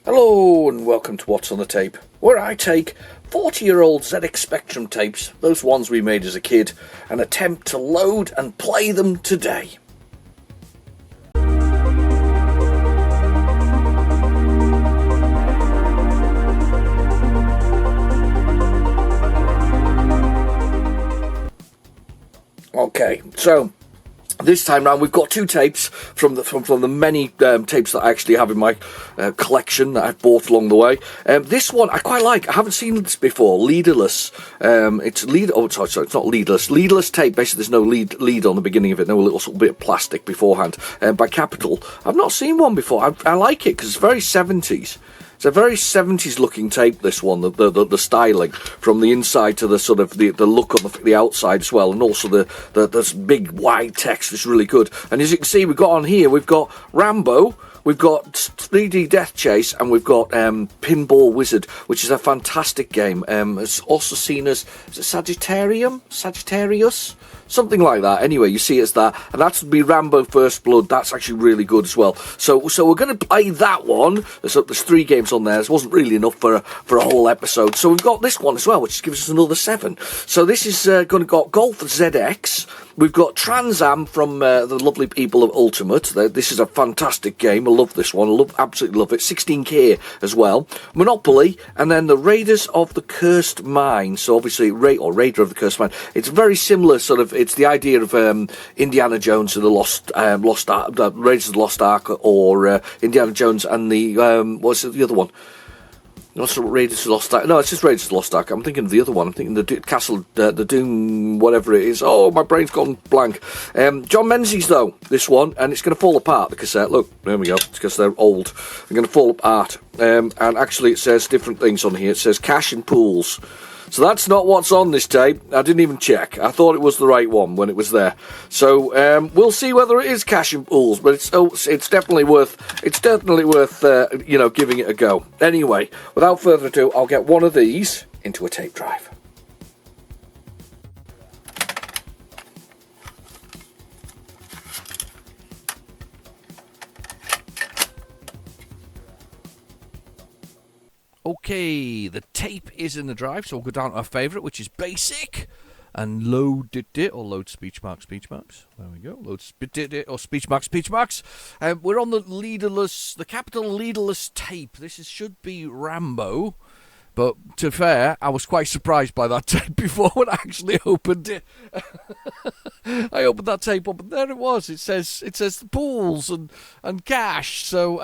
Hello and welcome to What's on the Tape, where I take 40-year-old ZX Spectrum tapes, those ones we made as a kid, and attempt to load and play them today. Okay, so this time round we've got two tapes from the many tapes that I actually have in my collection that I've bought along the way. This one I quite like. I haven't seen this before. Leaderless. It's it's not leaderless. Leaderless tape. Basically, there's no lead on the beginning of it. No little sort of bit of plastic beforehand. By Capital. I've not seen one before. I like it because it's very 70s. It's a very 70s looking tape, this one, the styling, from the inside to the sort of the look on the outside as well, and also the big wide text is really good. And as you can see, we've got on here, we've got Rambo, we've got 3D DeathChase, and we've got Pinball Wizard, which is a fantastic game. It's also seen as Sagittarius? Something like that. Anyway, you see it's that, and that would be Rambo First Blood. That's actually really good as well. So we're going to play that one. There's 3 games on there. This wasn't really enough for a whole episode. So we've got this one as well, which gives us another 7. So this is going to got Golf ZX. We've got Trans Am from the lovely people of Ultimate. This is a fantastic game. I love this one. Absolutely love it. 16K as well. Monopoly, and then the Raiders of the Cursed Mine. So obviously, Raider of the Cursed Mine. It's very similar, sort of. It's the idea of Indiana Jones and the Lost Ark, Raiders of the Lost Ark, or Indiana Jones and the what's the other one? Not Raiders of the Lost Ark. No, it's just Raiders of the Lost Ark. I'm thinking of the other one. I'm thinking the Castle, the Doom, whatever it is. Oh, my brain's gone blank. John Menzies, though, this one, and it's going to fall apart, the cassette. Look, there we go. It's because they're old. They're going to fall apart. And actually, it says different things on here. It says cash and pools. So that's not what's on this tape. I didn't even check. I thought it was the right one when it was there. So we'll see whether it is cash and pools, but it's definitely worth giving it a go. Anyway, without further ado, I'll get one of these into a tape drive. Okay, the tape is in the drive, so we'll go down to our favourite, which is Basic, and load it, or load speech marks. There we go, load it, or speech marks. We're on the Capital leaderless tape. This should be Rambo, but to be fair, I was quite surprised by that tape before when I actually opened it. I opened that tape up, and there it was. It says the pools and cash. So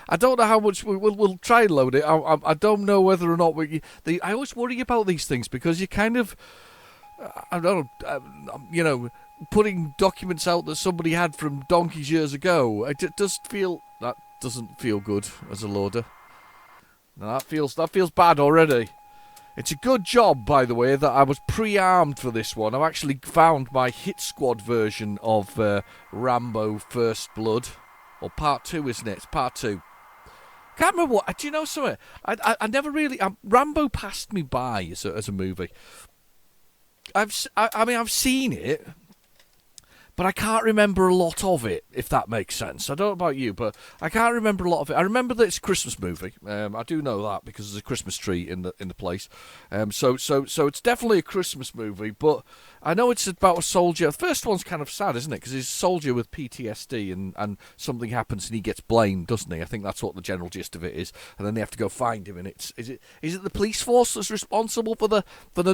I don't know how much we'll try and load it. I don't know whether or not I always worry about these things because you kind of putting documents out that somebody had from donkeys years ago. It doesn't feel good as a loader. Now that feels bad already. It's a good job, by the way, that I was pre-armed for this one. I've actually found my Hit Squad version of Rambo First Blood. Or Part 2, isn't it? It's Part 2. Can't remember what... Do you know something? I never really... Rambo passed me by as a movie. I've seen it, but I can't remember a lot of it, if that makes sense. I don't know about you, but I can't remember a lot of it. I remember that it's a Christmas movie. I do know that because there's a Christmas tree in the place. So it's definitely a Christmas movie, but I know it's about a soldier. The first one's kind of sad, isn't it? Because he's a soldier with PTSD and something happens and he gets blamed, doesn't he? I think that's what the general gist of it is. And then they have to go find him. And is it the police force that's responsible for the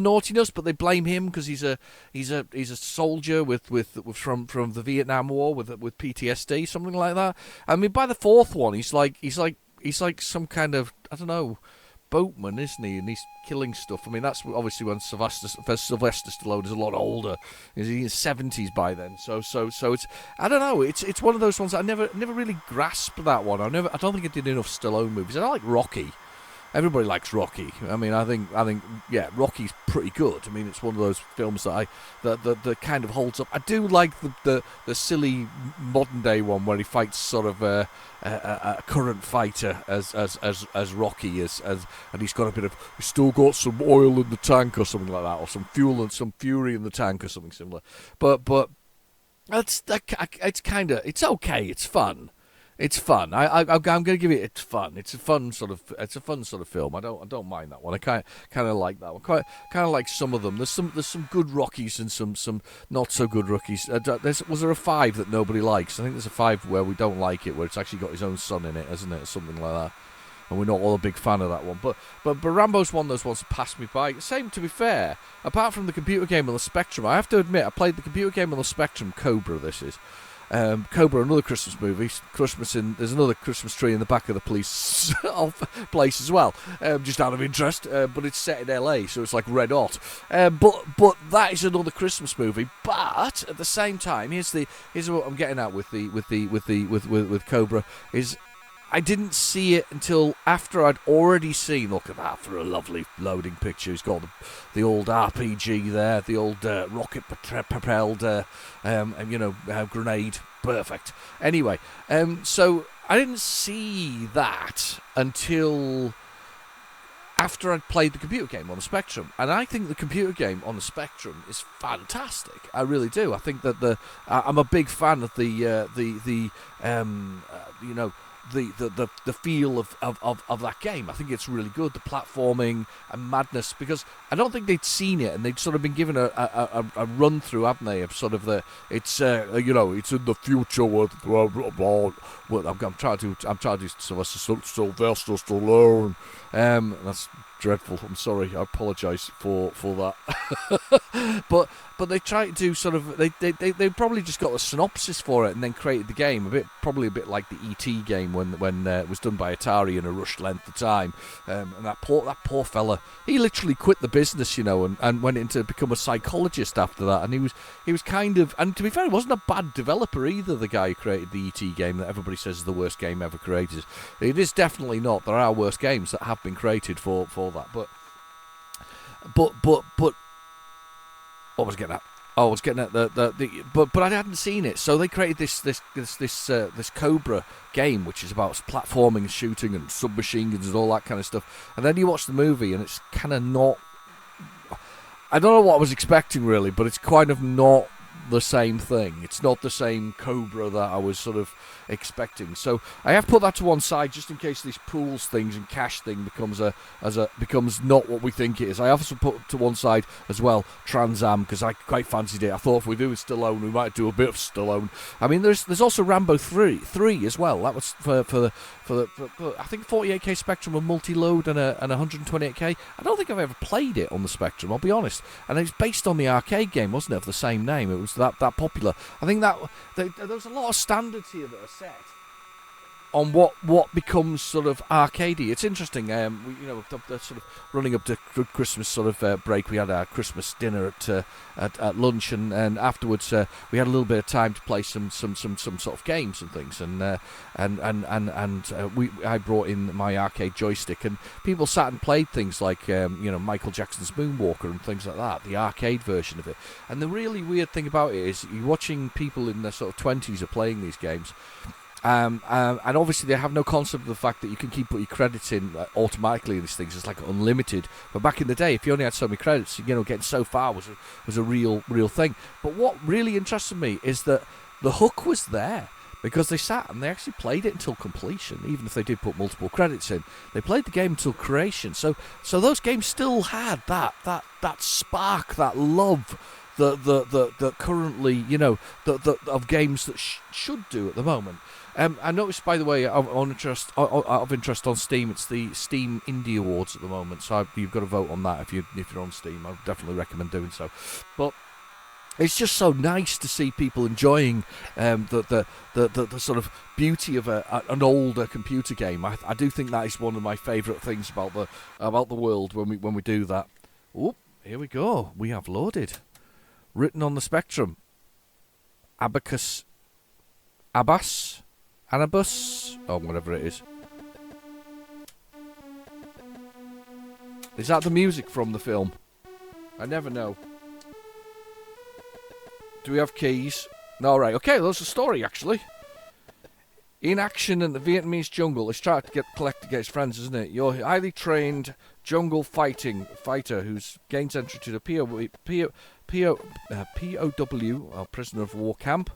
naughtiness, but they blame him because he's a soldier from the Vietnam War with PTSD, something like that. I mean, by the fourth one, he's like some kind of, I don't know, boatman, isn't he? And he's killing stuff. I mean, that's obviously when Sylvester Stallone is a lot older. He's in his 70s by then. So it's, I don't know. It's one of those ones that I never really grasped that one. I don't think I did enough Stallone movies. I like Rocky. Everybody likes Rocky. I mean, I think, yeah, Rocky's pretty good. I mean, it's one of those films that kind of holds up. I do like the silly modern day one where he fights sort of a current fighter as Rocky is, and he's got a bit of, he's still got some oil in the tank or something like that, or some fuel and some fury in the tank or something similar. But it's okay. It's fun. It's fun. I'm going to give it. It's fun. It's a fun sort of film. I don't mind that one. I kind of like that one. Kind of like some of them. There's some good Rockies and some not so good Rockies. Was there a 5 that nobody likes? I think there's a 5 where we don't like it, where it's actually got his own son in it, hasn't it, or something like that. And we're not all a big fan of that one. But Rambo's one of those ones that passed me by. Same, to be fair. Apart from the computer game on the Spectrum, I have to admit, I played the computer game on the Spectrum. Cobra, this is. Cobra, another Christmas movie. There's another Christmas tree in the back of the police place as well, just out of interest. But it's set in LA, so it's like red hot. But that is another Christmas movie. But at the same time, here's what I'm getting at with Cobra is, I didn't see it until after I'd already seen. Look at that for a lovely loading picture. It's got the old RPG there, the old rocket propelled, grenade. Perfect. Anyway, so I didn't see that until after I'd played the computer game on the Spectrum, and I think the computer game on the Spectrum is fantastic. I really do. I think that I'm a big fan of the feel of that game. I think it's really good, the platforming and madness, because I don't think they'd seen it, and they'd sort of been given a run through, haven't they, of sort of it's in the future with I'm trying to do Sylvester Stallone. That's dreadful. I'm sorry. I apologise for that. But they try to do sort of they probably just got a synopsis for it and then created the game probably a bit like the E.T. game when it was done by Atari in a rushed length of time. And that poor fella, he literally quit the business, and went into become a psychologist after that. And he was kind of, and to be fair, he wasn't a bad developer either. The guy who created the E.T. game that everybody says is the worst game ever created. It is definitely not. There are worse games that have been created for that, but what was I getting at? I was getting at but I hadn't seen it, so they created this Cobra game, which is about platforming and shooting and submachine guns and all that kind of stuff. And then you watch the movie, and it's kind of not. I don't know what I was expecting really, but it's kind of not the same thing. It's not the same Cobra that I was sort of expecting. So I have put that to one side just in case these pools things and cash thing becomes becomes not what we think it is. I also put to one side as well Trans Am, because I quite fancied it. I thought if we do Stallone, we might do a bit of Stallone. I mean, there's also Rambo 3 as well. That was for I think 48k Spectrum, a multi-load and a 128k. I don't think I've ever played it on the Spectrum, I'll be honest. And it's based on the arcade game, wasn't it, of the same name? It was that popular. I think that there's a lot of standards here that are set on what becomes sort of arcadey. It's interesting. The sort of running up to Christmas sort of break, we had our Christmas dinner at lunch, and afterwards we had a little bit of time to play some sort of games and things, and I brought in my arcade joystick, and people sat and played things like Michael Jackson's Moonwalker and things like that, the arcade version of it. And the really weird thing about it is you're watching people in their sort of 20s are playing these games. And obviously they have no concept of the fact that you can keep putting your credits in automatically in these things. It's like unlimited. But back in the day, if you only had so many credits, getting so far was a real thing. But what really interested me is that the hook was there, because they sat and they actually played it until completion. Even if they did put multiple credits in, they played the game until creation. So those games still had that spark, that love that currently of games that should do at the moment. I noticed, by the way, of interest on Steam, it's the Steam Indie Awards at the moment, so you've got to vote on that if you're on Steam. I would definitely recommend doing so. But it's just so nice to see people enjoying the sort of beauty of an older computer game. I do think that is one of my favourite things about the world when we do that. Oh, here we go. We have loaded. Written on the Spectrum. Abacus. Anabus? Oh, whatever it is. Is that the music from the film? I never know. Do we have keys? No, right. Okay, that's the story, actually. In action in the Vietnamese jungle, it's trying to collect against friends, isn't it? You're a highly trained jungle fighter who's gains entry to the POW, prisoner of war camp.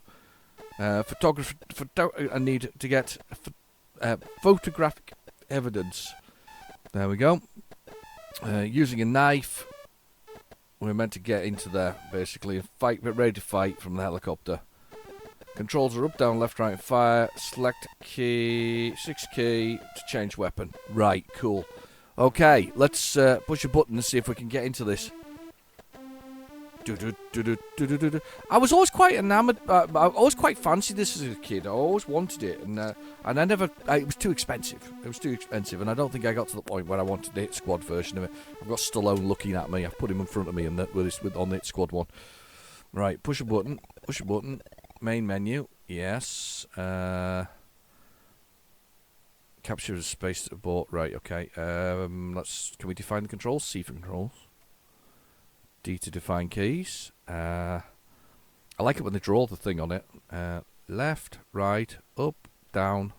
I need to get photographic evidence. There we go. Using a knife. We're meant to get into there, basically, and fight, get ready to fight from the helicopter. Controls are up, down, left, right, and fire. Select key, 6 key to change weapon. Right, cool. Okay, let's push a button and see if we can get into this. I was always quite enamoured. I always quite fancied this as a kid. I always wanted it, and I never. It was too expensive. It was too expensive, and I don't think I got to the point where I wanted the Hit Squad version of it. I've got Stallone looking at me. I've put him in front of me, and on the Hit Squad one. Right, push a button. Push a button. Main menu. Yes. Capture the space abort. Right. Okay. Can we define the controls? C for controls. D to define keys. I like it when they draw the thing on it. Left, right, up, down.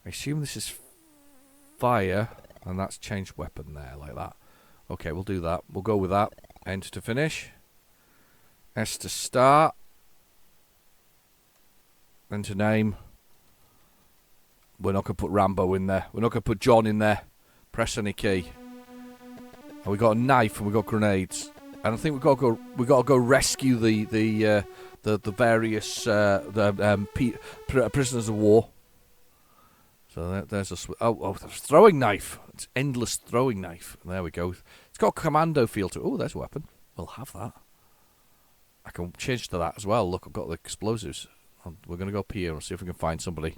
I assume this is fire, and that's change weapon there, like that. Okay, we'll do that. We'll go with that. Enter to finish. S to start. Enter name. We're not going to put Rambo in there. We're not going to put John in there. Press any key. And we got a knife and we got grenades. And I think we got to go rescue the various prisoners of war. So there's a throwing knife. It's endless throwing knife. There we go. It's got a commando feel to it. Oh, there's a weapon. We'll have that. I can change to that as well. Look, I've got the explosives. We're going to go up here and see if we can find somebody.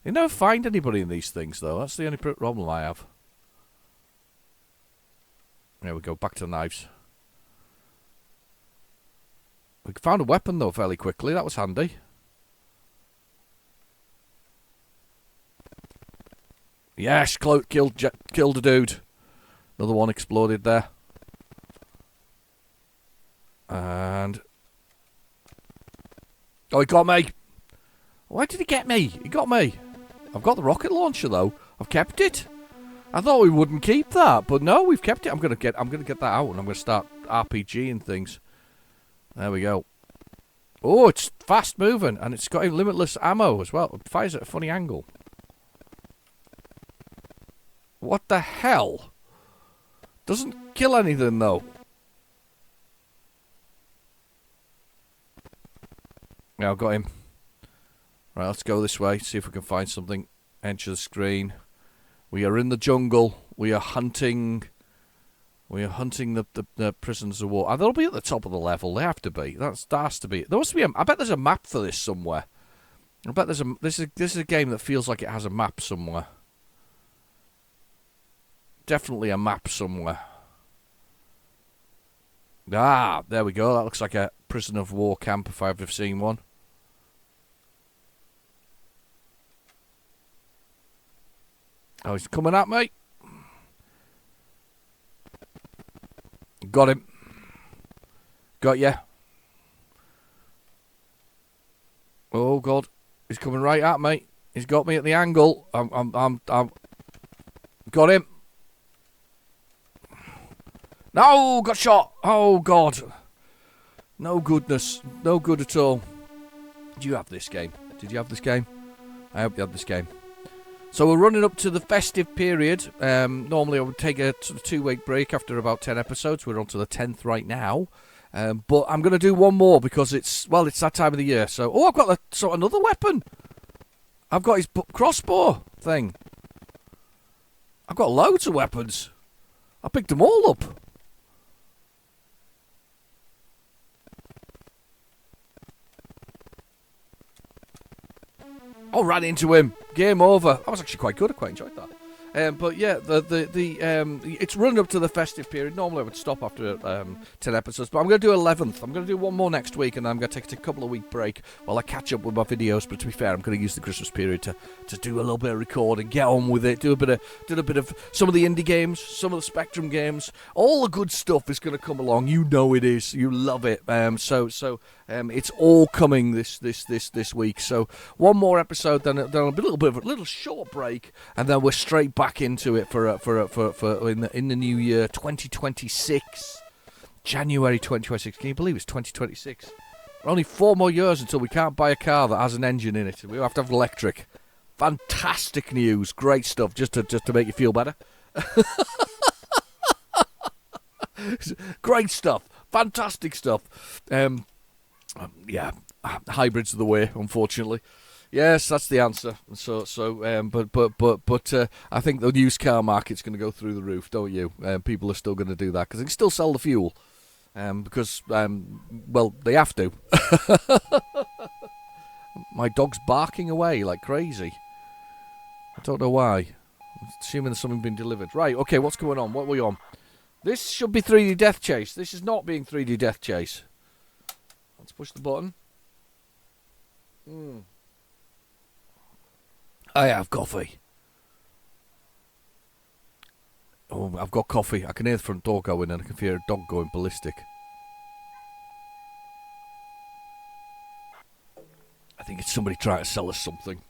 You never find anybody in these things, though. That's the only problem I have. There we go. Back to the knives. We found a weapon, though, fairly quickly. That was handy. Yes, killed a dude. Another one exploded there. And... oh, he got me. Why did he get me? He got me. I've got the rocket launcher, though. I've kept it. I thought we wouldn't keep that, but no, we've kept it. I'm gonna get that out, and I'm gonna start RPGing things. There we go. Oh, it's fast moving, and it's got limitless ammo as well. It fires at a funny angle. What the hell? Doesn't kill anything, though. Yeah, I've got him. Right, let's go this way, see if we can find something. Enter the screen. We are in the jungle. We are hunting. We are hunting the prisoners of war. They'll be at the top of the level. They have to be. That has to be. There must be. I bet there's a map for this somewhere. I bet there's a. This is a game that feels like it has a map somewhere. Definitely a map somewhere. Ah, there we go. That looks like a prisoner of war camp if I've ever seen one. Oh, he's coming at me. Got him. Got ya. Oh God, he's coming right at me. He's got me at the angle. I'm got him. No, got shot. Oh God. No goodness. No good at all. Do you have this game? Did you have this game? I hope you had this game. So we're running up to the festive period. Normally I would take a sort of 2-week break after about 10 episodes. We're on to the 10th right now. But I'm going to do one more because it's that time of the year. So, I've got another weapon. I've got his crossbow thing. I've got loads of weapons. I picked them all up. I ran into him. Game over. That was actually quite good. I quite enjoyed that. But yeah, it's running up to the festive period. Normally I would stop after 10 episodes, but I'm going to do 11th. I'm going to do one more next week, and then I'm going to take a couple of week break while I catch up with my videos. But to be fair, I'm going to use the Christmas period to do a little bit of recording, get on with it, do a bit of some of the indie games, some of the Spectrum games. All the good stuff is going to come along. You know it is. You love it. So it's all coming this week. So one more episode, then it'll be a little short break, and then we're straight back into it for in the new year 2026, January 2026. Can you believe it's 2026? Only 4 more years until we can't buy a car that has an engine in it. We have to have electric. Fantastic news. Great stuff. Just to make you feel better. Great stuff. Fantastic stuff. Yeah, hybrids are the way, unfortunately. Yes, that's the answer. But I think the used car market's going to go through the roof, don't you? People are still going to do that because they can still sell the fuel. Because well, they have to. My dog's barking away like crazy. I don't know why. I'm assuming there's something been delivered. Right, okay, what's going on? What are we on? This should be 3D Death Chase. This is not being 3D Death Chase. Let's push the button. I have coffee. Oh, I've got coffee. I can hear the front door going and I can hear a dog going ballistic. I think it's somebody trying to sell us something.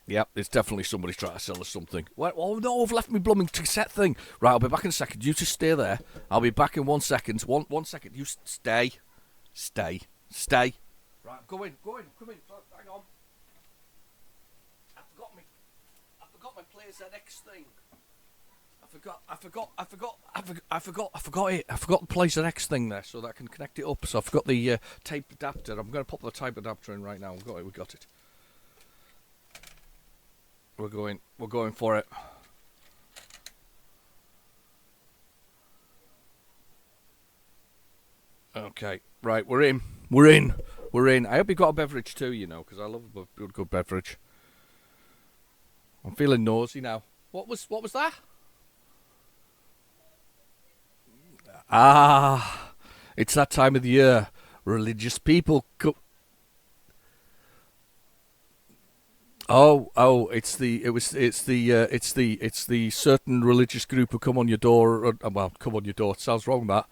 Yep, it's definitely somebody trying to sell us something. Oh no, I've left me blooming cassette thing. Right, I'll be back in a second. You just stay there. I'll be back in 1 second. One second. You stay. Stay. Right, go in. Come in. Hang on. I forgot my PlayZX thing. I forgot it. I forgot the PlayZX thing there, so that I can connect it up. So I forgot the tape adapter. I'm going to pop the tape adapter in right now. We got it. We're going for it. Okay, right, we're in. I hope you got a beverage too, you know, because I love a good beverage. I'm feeling nosy now. What was that? Ah, it's that time of the year. Religious people come. Oh! It's the certain religious group who come on your door. Come on your door. It sounds wrong, that.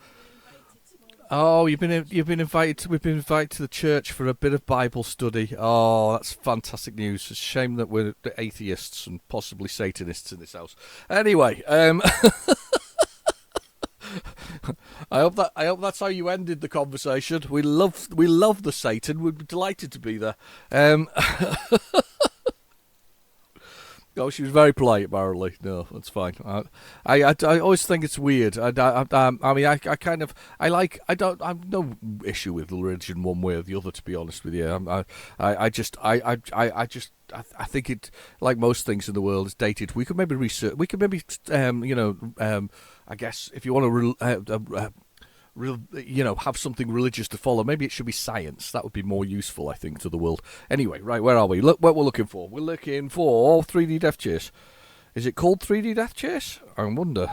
Oh, you've been invited. We've been invited to the church for a bit of Bible study. Oh, that's fantastic news. It's a shame that we're atheists and possibly Satanists in this house. Anyway, I hope that's how you ended the conversation. We love the Satan. We'd be delighted to be there. Oh, she was very polite, apparently. No, that's fine. I always think it's weird. I have no issue with religion one way or the other, to be honest with you. I think it, like most things in the world, is dated. We could maybe research. We could maybe, I guess if you want to. Have something religious to follow. Maybe it should be science. That would be more useful, I think, to the world. Anyway, right, where are we? Look what we're looking for. We're looking for 3D Death Chase. Is it called 3D Death Chase? I wonder.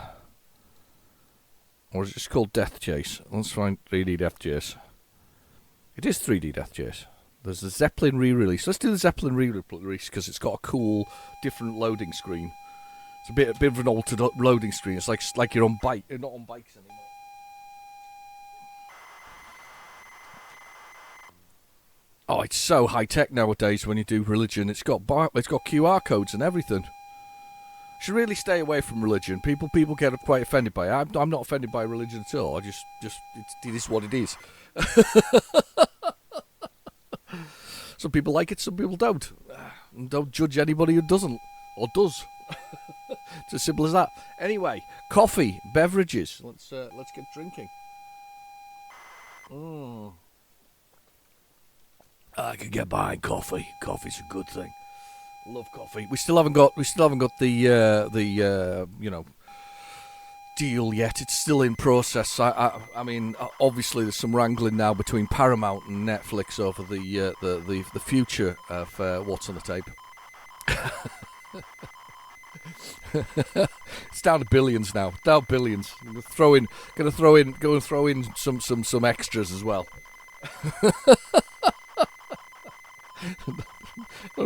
Or is it just called Death Chase? Let's find 3D Death Chase. It is 3D Death Chase. There's the Zeppelin re-release. Let's do the Zeppelin re-release because it's got a cool, different loading screen. It's a bit of an altered loading screen. It's like you're on bike. You're not on bikes anymore. Oh, it's so high tech nowadays when you do religion. It's got QR codes and everything. Should really stay away from religion. People get quite offended by it. I'm not offended by religion at all. It is what it is. Some people like it, some people don't. And don't judge anybody who doesn't or does. It's as simple as that. Anyway, coffee, beverages. Let's get drinking. I can get behind coffee. Coffee's a good thing. Love coffee. We still haven't got the deal yet. It's still in process. I mean, obviously there's some wrangling now between Paramount and Netflix over the future of what's on the tape. It's down to billions now. Down billions. Go and throw in some extras as well. Do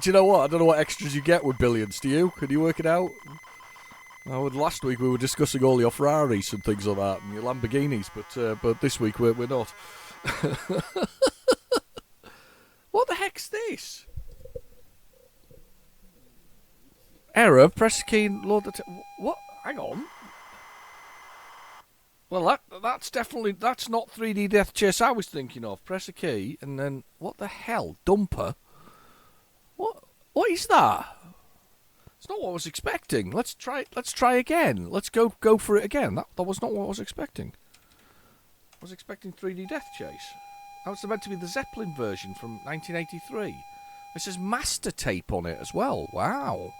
you know what? I don't know what extras you get with billions. Do you? Can you work it out? Last week we were discussing all your Ferraris and things like that, and your Lamborghinis, but this week we're not. What the heck's this? Error. Press key and load the. What? Hang on. Well, that's not 3D Death Chase I was thinking of. Press a key, and then what the hell, dumper? What is that? It's not what I was expecting. Let's try again. Let's go for it again. That was not what I was expecting. I was expecting 3D Death Chase. That was meant to be the Zeppelin version from 1983. It says master tape on it as well. Wow.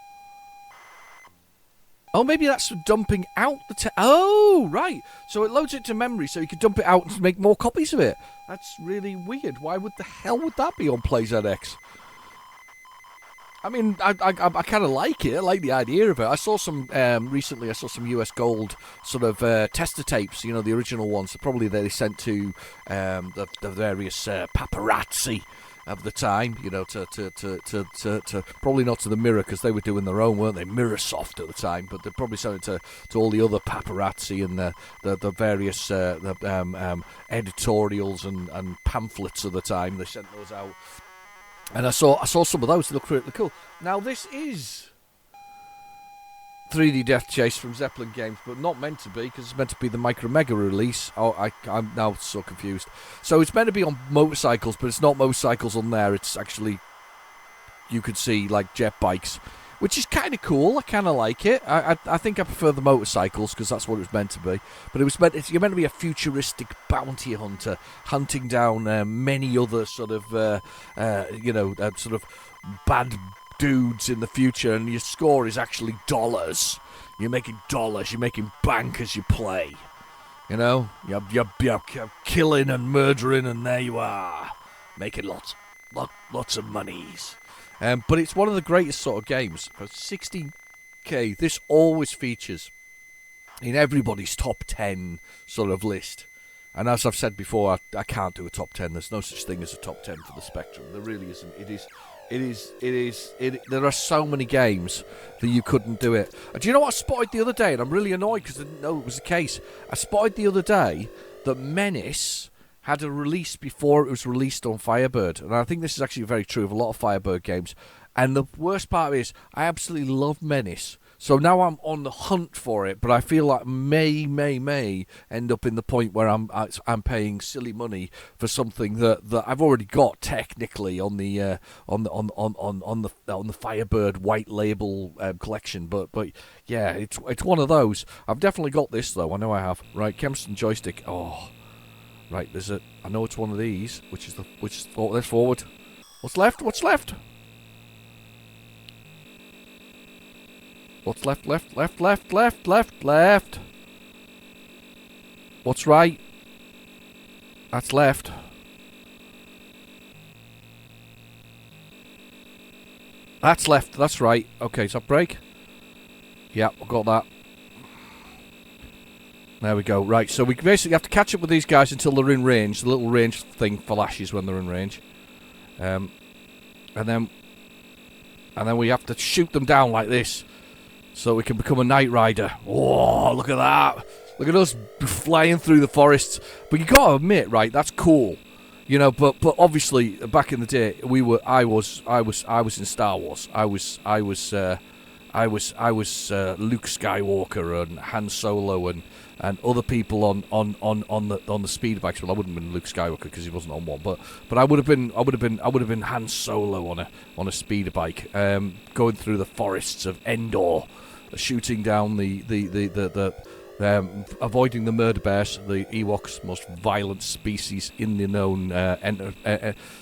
Oh, maybe that's dumping out the tape. Oh, right. So it loads it to memory so you can dump it out and make more copies of it. That's really weird. Why would the hell would that be on PlayZX? I mean, I kind of like it. I like the idea of it. I saw some recently. I saw some US Gold sort of tester tapes. You know, the original ones. Probably they sent to the various paparazzi of the time. You know, to probably not to the Mirror because they were doing their own, weren't they? Mirrorsoft at the time, but they probably sent it to all the other paparazzi and the various editorials and pamphlets of the time. They sent those out. And I saw some of those. They look really cool. Now, this is 3D Death Chase from Zeppelin Games, but not meant to be, because it's meant to be the Micro Mega release. Oh, I'm now so confused. So it's meant to be on motorcycles, but it's not motorcycles on there. It's actually, you could see, like, jet bikes, which is kind of cool. I kind of like it. I think I prefer the motorcycles, because that's what it was meant to be. But you're meant to be a futuristic bounty hunter, hunting down many other sort of, sort of bad dudes in the future, and your score is actually dollars. You're making dollars. You're making bank as you play. You know, you're killing and murdering, and there you are, making lots of monies. But it's one of the greatest sort of games. For 60k, this always features in everybody's top 10 sort of list. And as I've said before, I can't do a top 10. There's no such thing as a top 10 for the Spectrum. There really isn't. There are so many games that you couldn't do it. And do you know what I spotted the other day? And I'm really annoyed because I didn't know it was the case. I spotted the other day that Menace had a release before it was released on Firebird. And I think this is actually very true of a lot of Firebird games. And the worst part is, I absolutely love Menace. So now I'm on the hunt for it, but I feel like may end up in the point where I'm paying silly money for something that I've already got technically on the Firebird white label collection. But yeah, it's one of those. I've definitely got this though. I know I have. Right, Kempston joystick. Oh. Right, I know it's one of these, let's forward. What's left? What's left? What's left? Left. What's right? That's left. That's left, that's right. Okay, is that brake? Yeah, I've got that. There we go. Right, so we basically have to catch up with these guys until they're in range. The little range thing flashes when they're in range. And then we have to shoot them down like this so we can become a Knight Rider. Oh, look at that. Look at us flying through the forests. But you got to admit, right, that's cool. You know, but obviously back in the day I was in Star Wars. I was Luke Skywalker and Han Solo and other people on the speed bikes. Well, I wouldn't have been Luke Skywalker because he wasn't on one, but I would have been Han Solo on a speeder bike, going through the forests of Endor, shooting down avoiding the murder bears, the Ewoks, most violent species in the known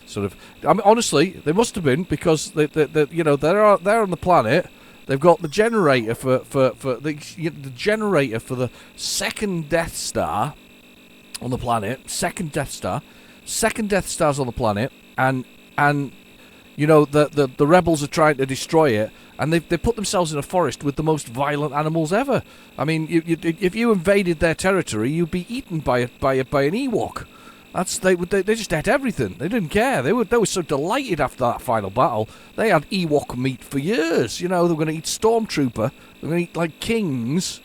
sort of. I mean, honestly, they must have been because they're on the planet. They've got the generator for the generator for the second Death Star on the planet. Second Death Star's on the planet, and you know the rebels are trying to destroy it, and they put themselves in a forest with the most violent animals ever. I mean, if you invaded their territory, you'd be eaten by an Ewok. They just ate everything. They didn't care. They were so delighted after that final battle. They had Ewok meat for years. You know, they were going to eat Stormtrooper. They were going to eat like kings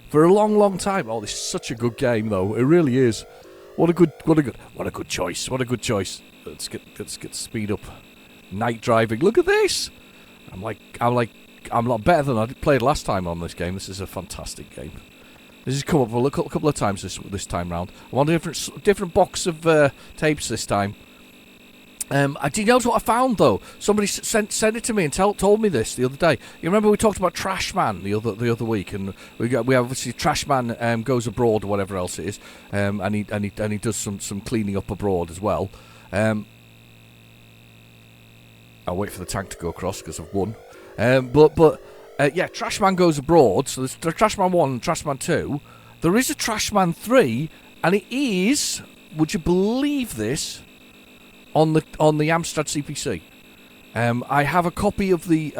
for a long, long time. Oh, this is such a good game, though. It really is. What a good choice. What a good choice. Let's get speed up. Night driving. Look at this. I'm a lot better than I played last time on this game. This is a fantastic game. This has come up a couple of times this time round. I want a different box of tapes this time. Do you know what I found though? Somebody sent it to me and told me this the other day. You remember we talked about Trash Man the other week, and we have obviously Trash Man goes abroad or whatever else it is, and he does some cleaning up abroad as well. I'll wait for the tank to go across because I've won. Yeah, Trash Man goes abroad. So there's Trash Man 1 and Trash Man 2. There is a Trash Man 3, and it is, would you believe this, on the Amstrad CPC. I have a copy of the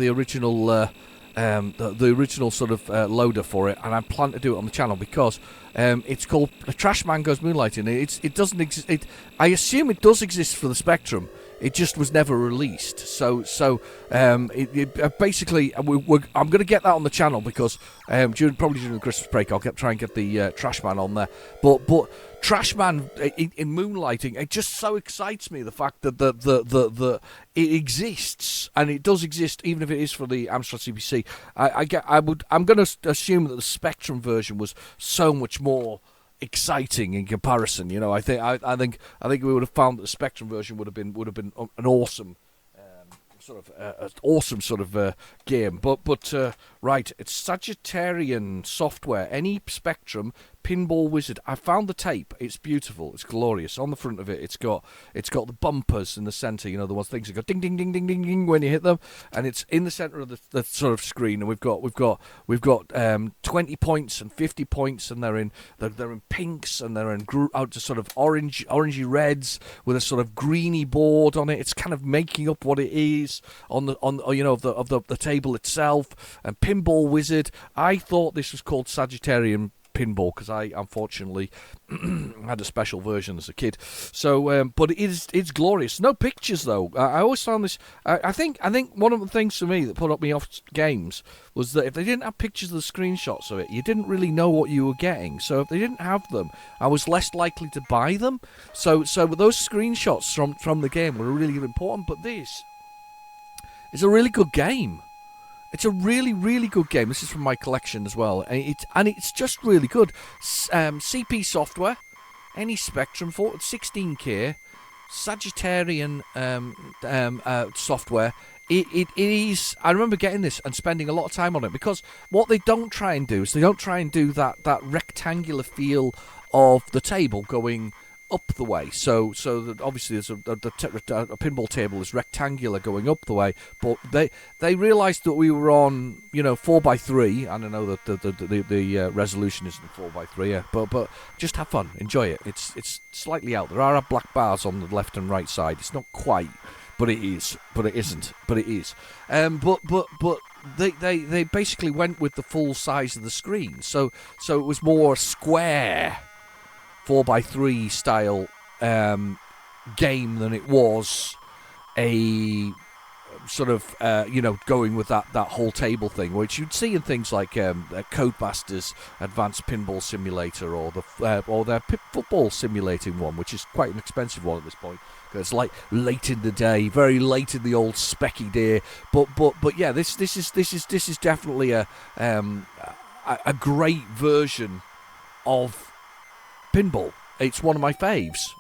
original the original sort of loader for it, and I plan to do it on the channel because it's called Trash Man Goes Moonlighting. It doesn't exist. I assume it does exist for the Spectrum. It just was never released. So basically, I'm going to get that on the channel because during the Christmas break, I'll try and get the Trash Man on there. But Trash Man in Moonlighting, it just so excites me, the fact that the it exists, and it does exist even if it is for the Amstrad CPC. I'm going to assume that the Spectrum version was so much more exciting in comparison. You know, I think we would have found that the Spectrum version would have been an awesome game. But right, it's Sagittarian software. Any Spectrum Pinball Wizard. I found the tape. It's beautiful. It's glorious. On the front of it, it's got the bumpers in the centre. You know, the ones things that go ding ding ding ding ding ding when you hit them, and it's in the centre of the sort of screen. And we've got 20 points and 50 points, and they're in pinks, and they're in sort of orangey reds with a sort of greeny board on it. It's kind of making up what it is on the table itself. And Pinball Wizard. I thought this was called Sagittarian Pinball because I unfortunately had a special version as a kid. So, but it's glorious. No pictures though. I always found this. I think one of the things for me that put me off games was that if they didn't have pictures of the screenshots of it, you didn't really know what you were getting. So if they didn't have them, I was less likely to buy them. So those screenshots from the game were really important. But this is a really good game. It's a really, really good game. This is from my collection as well. And it's just really good. CP software, any Spectrum, 16K, Sagittarian software. It is. I remember getting this and spending a lot of time on it because what they don't try and do is they don't try and do that rectangular feel of the table going up the way. So that obviously there's a pinball table is rectangular going up the way, but they realised that we were on 4x3. I don't know that the resolution isn't 4x3, yeah, but just have fun, enjoy it. It's slightly out. There are black bars on the left and right side. It's not quite, but it is. But it isn't. But it is. But they basically went with the full size of the screen. So it was more square 4x3 style game than it was a sort of going with that whole table thing, which you'd see in things like Codemasters Advanced Pinball Simulator or their football simulating one, which is quite an expensive one at this point. It's like late in the day, very late in the old specky day. But yeah, this is definitely a great version of pinball. It's one of my faves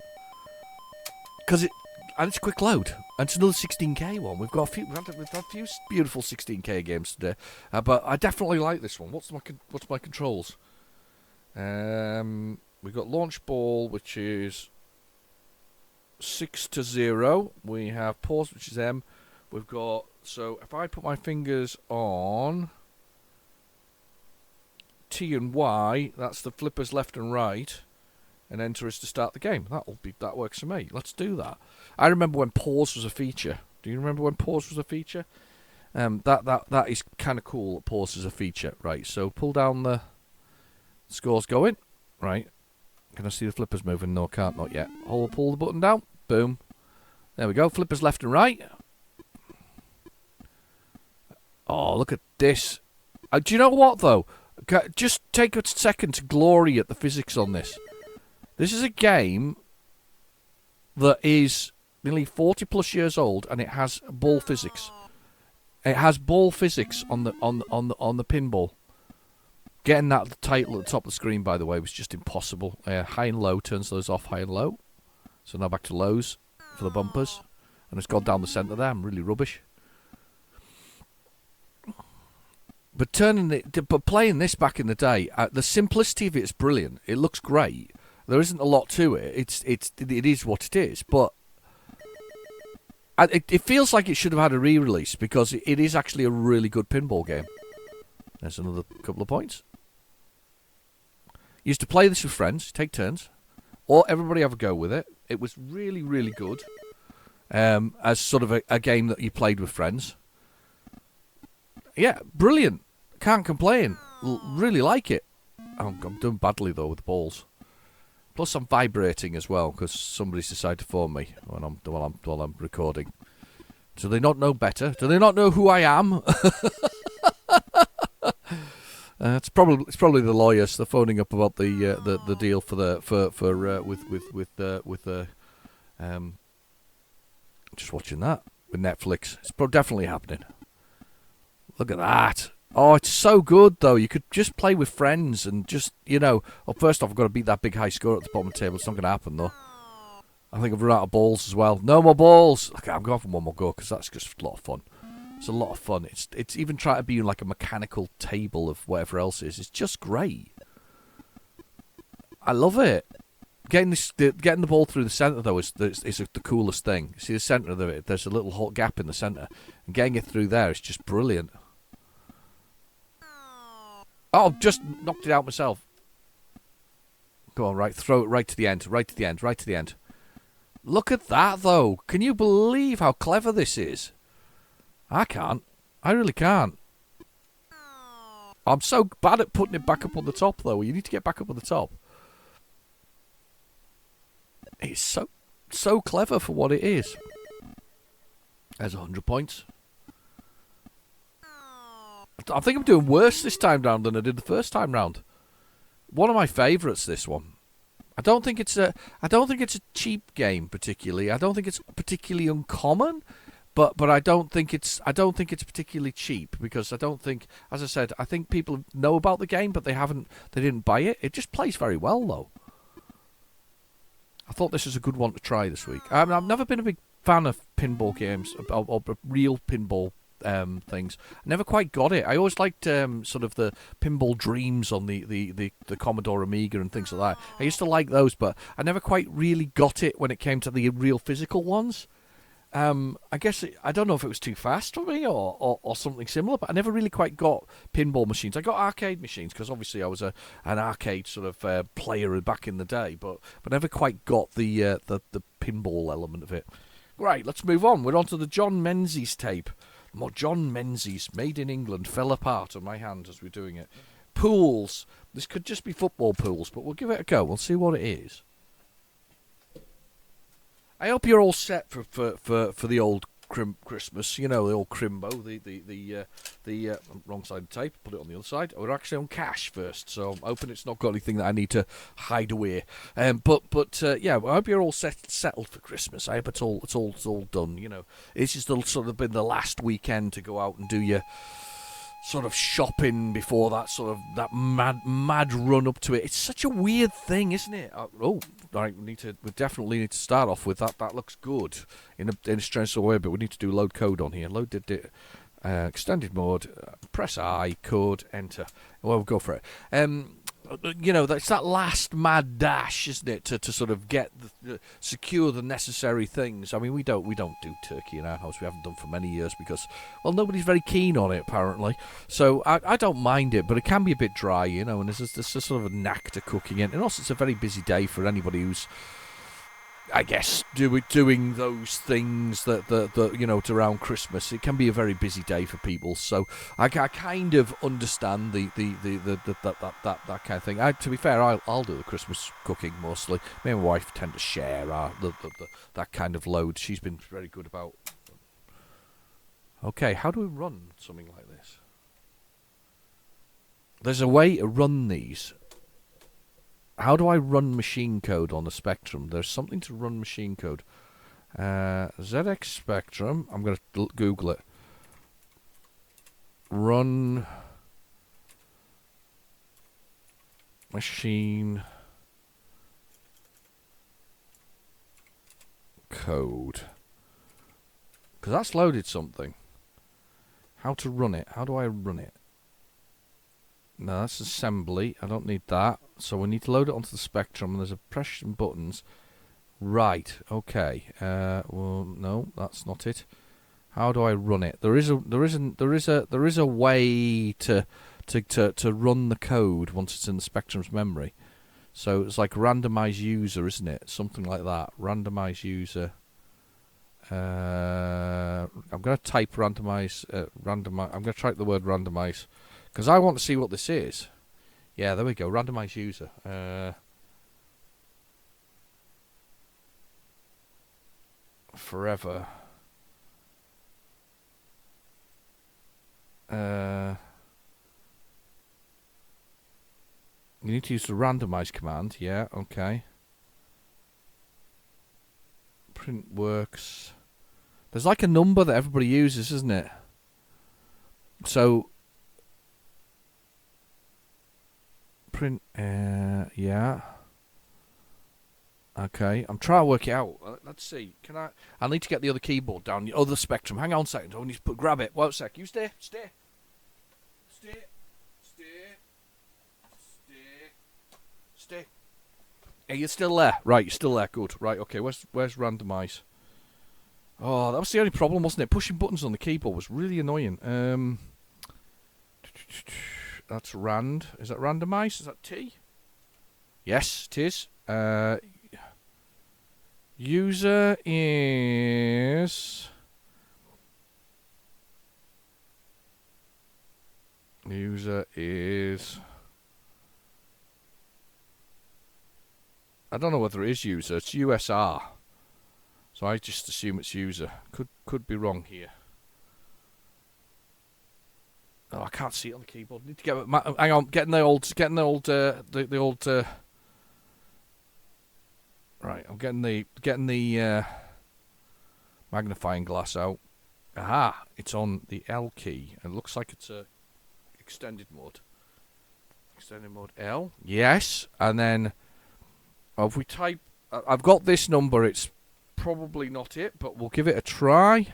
because it's a quick load, and it's another 16K one. We've had a few beautiful 16K games today, but I definitely like this one. What's my controls? We've got launch ball, which is 6-0. We have pause, which is M. We've got, so if I put my fingers on T and Y, that's the flippers left and right, and enter is to start the game. That works for me. Let's do that. I remember when pause was a feature. Do you remember when pause was a feature? That is kind of cool that pause is a feature. Right, so pull down the scores going. Right. Can I see the flippers moving? No, can't, not yet. Pull the button down. Boom. There we go. Flippers left and right. Oh, look at this. Do you know what, though? Just take a second to glory at the physics on this. This is a game that is nearly 40 plus years old, and it has ball physics. It has ball physics on the pinball. Getting that title at the top of the screen, by the way, was just impossible. High and low turns those off, high and low. So now back to lows for the bumpers. And it's gone down the centre there. I'm really rubbish. But playing this back in the day, the simplicity of it is brilliant. It looks great. There isn't a lot to it. It is what it is. But it feels like it should have had a re-release because it is actually a really good pinball game. There's another couple of points. Used to play this with friends, take turns, or everybody have a go with it. It was really, really good as sort of a game that you played with friends. Yeah, brilliant. Can't complain. Really like it. I'm doing badly, though, with the balls. Plus, I'm vibrating as well because somebody's decided to phone me while I'm recording. Do they not know better? Do they not know who I am? It's probably the lawyers. They're phoning up about the deal with just watching that with Netflix. It's definitely happening. Look at that. Oh, it's so good, though. You could just play with friends and just, well, first off, I've got to beat that big high score at the bottom of the table. It's not going to happen, though. I think I've run out of balls as well. No more balls. Okay, I'm going for one more go because that's just a lot of fun. It's a lot of fun. It's even trying to be like a mechanical table of whatever else is. It's just great. I love it. Getting the ball through the centre, though, is the coolest thing. See the centre of it? There's a little hot gap in the centre. And getting it through there is just brilliant. Oh, just knocked it out myself. Go on, right. Throw it right to the end. Right to the end. Right to the end. Look at that, though. Can you believe how clever this is? I can't. I really can't. I'm so bad at putting it back up on the top, though. You need to get back up on the top. It's so clever for what it is. There's 100 points. I think I'm doing worse this time round than I did the first time round. One of my favourites, this one. I don't think it's a cheap game particularly. I don't think it's particularly uncommon, but I don't think it's particularly cheap because I don't think, as I said, I think people know about the game but they didn't buy it. It just plays very well though. I thought this was a good one to try this week. I've never been a big fan of pinball games or real pinball things. I never quite got it. I always liked sort of the pinball dreams on the Commodore Amiga and things like that. I used to like those, but I never quite really got it when it came to the real physical ones. I guess I don't know if it was too fast for me or something similar, but I never really quite got pinball machines. I got arcade machines because obviously I was an arcade sort of player back in the day, but never quite got the pinball element of it. Right, let's move on. We're on to the John Menzies tape. More John Menzies, made in England, fell apart on my hand as we're doing it. Pools. This could just be football pools, but we'll give it a go. We'll see what it is. I hope you're all set for the old Christmas. You know, the old Crimbo, the wrong side of tape. Put it on the other side. We're actually on cash first, so I'm hoping it's not got anything that I need to hide away. But yeah, I hope you're all settled for Christmas. I hope it's all done. You know, it's just sort of been the last weekend to go out and do your sort of shopping before that mad run up to it. It's such a weird thing, isn't it? Right, we definitely need to start off with that. That looks good in a strange sort of way, but we need to do load code on here. Load extended mode. Press I, code, enter. Well, we'll go for it. You know, it's that last mad dash, isn't it, to sort of get secure the necessary things. I mean, we don't do turkey in our house. We haven't done for many years because, well, nobody's very keen on it apparently. So I don't mind it, but it can be a bit dry, you know. And there's a sort of a knack to cooking it, and also it's a very busy day for anybody who's, I guess, doing those things that you know, around Christmas. It can be a very busy day for people, so I kind of understand that kind of thing. To be fair, I'll do the Christmas cooking mostly. Me and my wife tend to share that kind of load. She's been very good about. Okay, how do we run something like this? There's a way to run these. How do I run machine code on the Spectrum? There's something to run machine code. ZX Spectrum. I'm going to Google it. Run Machine code. Because that's loaded something. How to run it? How do I run it? No, that's assembly. I don't need that. So we need to load it onto the Spectrum. And there's a press some buttons. Right. Okay. Well, no, that's not it. How do I run it? There is a way to run the code once it's in the Spectrum's memory. So it's like randomize user, isn't it? Something like that. Randomize user. I'm going to type randomize. I'm going to type the word randomize because I want to see what this is. Yeah, there we go. Randomize user. Forever. You need to use the randomize command. Yeah, okay. Print works. There's like a number that everybody uses, isn't it? So print. Yeah. Okay, I'm trying to work it out. Let's see. Can I? I need to get the other keyboard down. The other Spectrum. Hang on a second. I need to grab it. Wait a sec. You stay. Stay. Stay. Stay. Stay. Stay. Hey, you're still there. Right, you're still there. Good. Right. Okay. Where's randomize? Oh, that was the only problem, wasn't it? Pushing buttons on the keyboard was really annoying. That's rand. Is that randomize? Is that T? Yes, it is. User is I don't know whether it is user. It's USR. So I just assume it's user. Could be wrong here. Oh, I can't see it on the keyboard. Need to get. Hang on, getting the old. Right, I'm getting the magnifying glass out. Aha, it's on the L key. It looks like it's a extended mode. Extended mode L. Yes, and then if we type, I've got this number. It's probably not it, but we'll give it a try.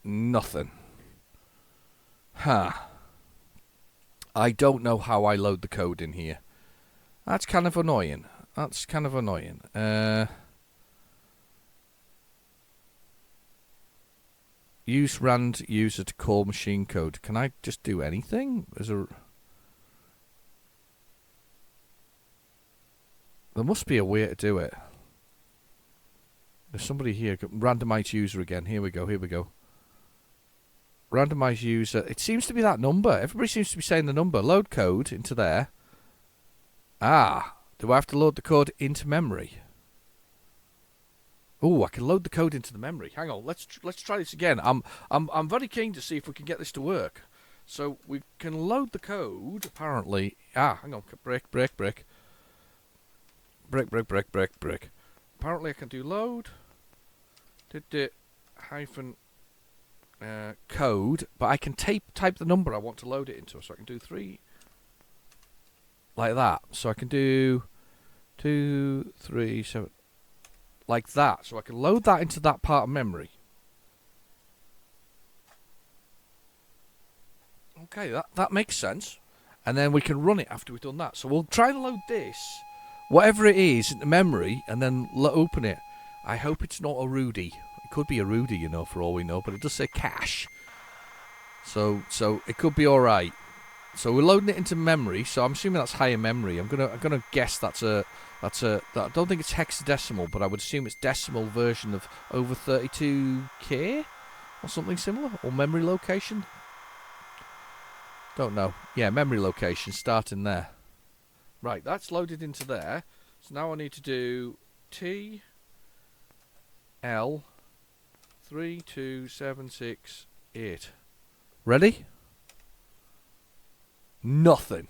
Nothing. Huh. I don't know how I load the code in here. That's kind of annoying. Use rand user to call machine code. Can I just do anything? There must be a way to do it. There's somebody here. Randomize user again. Here we go. Randomize user. It seems to be that number. Everybody seems to be saying the number. Load code into there. Ah, do I have to load the code into memory? Oh, I can load the code into the memory. Hang on, let's try this again. I'm very keen to see if we can get this to work. So we can load the code. Apparently, hang on, break. Apparently, I can do load. Hyphen code, but I can type the number I want to load it into. So I can do 3. Like that. So I can do 2, 3, 7. Like that. So I can load that into that part of memory. Okay, that makes sense. And then we can run it after we've done that. So we'll try and load this, whatever it is, into memory, and then open it. I hope it's not a Rudy. It could be a Rudy, you know, for all we know, but it does say cache. So it could be alright. So we're loading it into memory, so I'm assuming that's higher memory. I'm gonna guess that's I don't think it's hexadecimal, but I would assume it's decimal version of over 32K or something similar, or memory location. Don't know. Yeah, memory location starting there. Right, that's loaded into there. So now I need to do T L 32768. Ready? Nothing.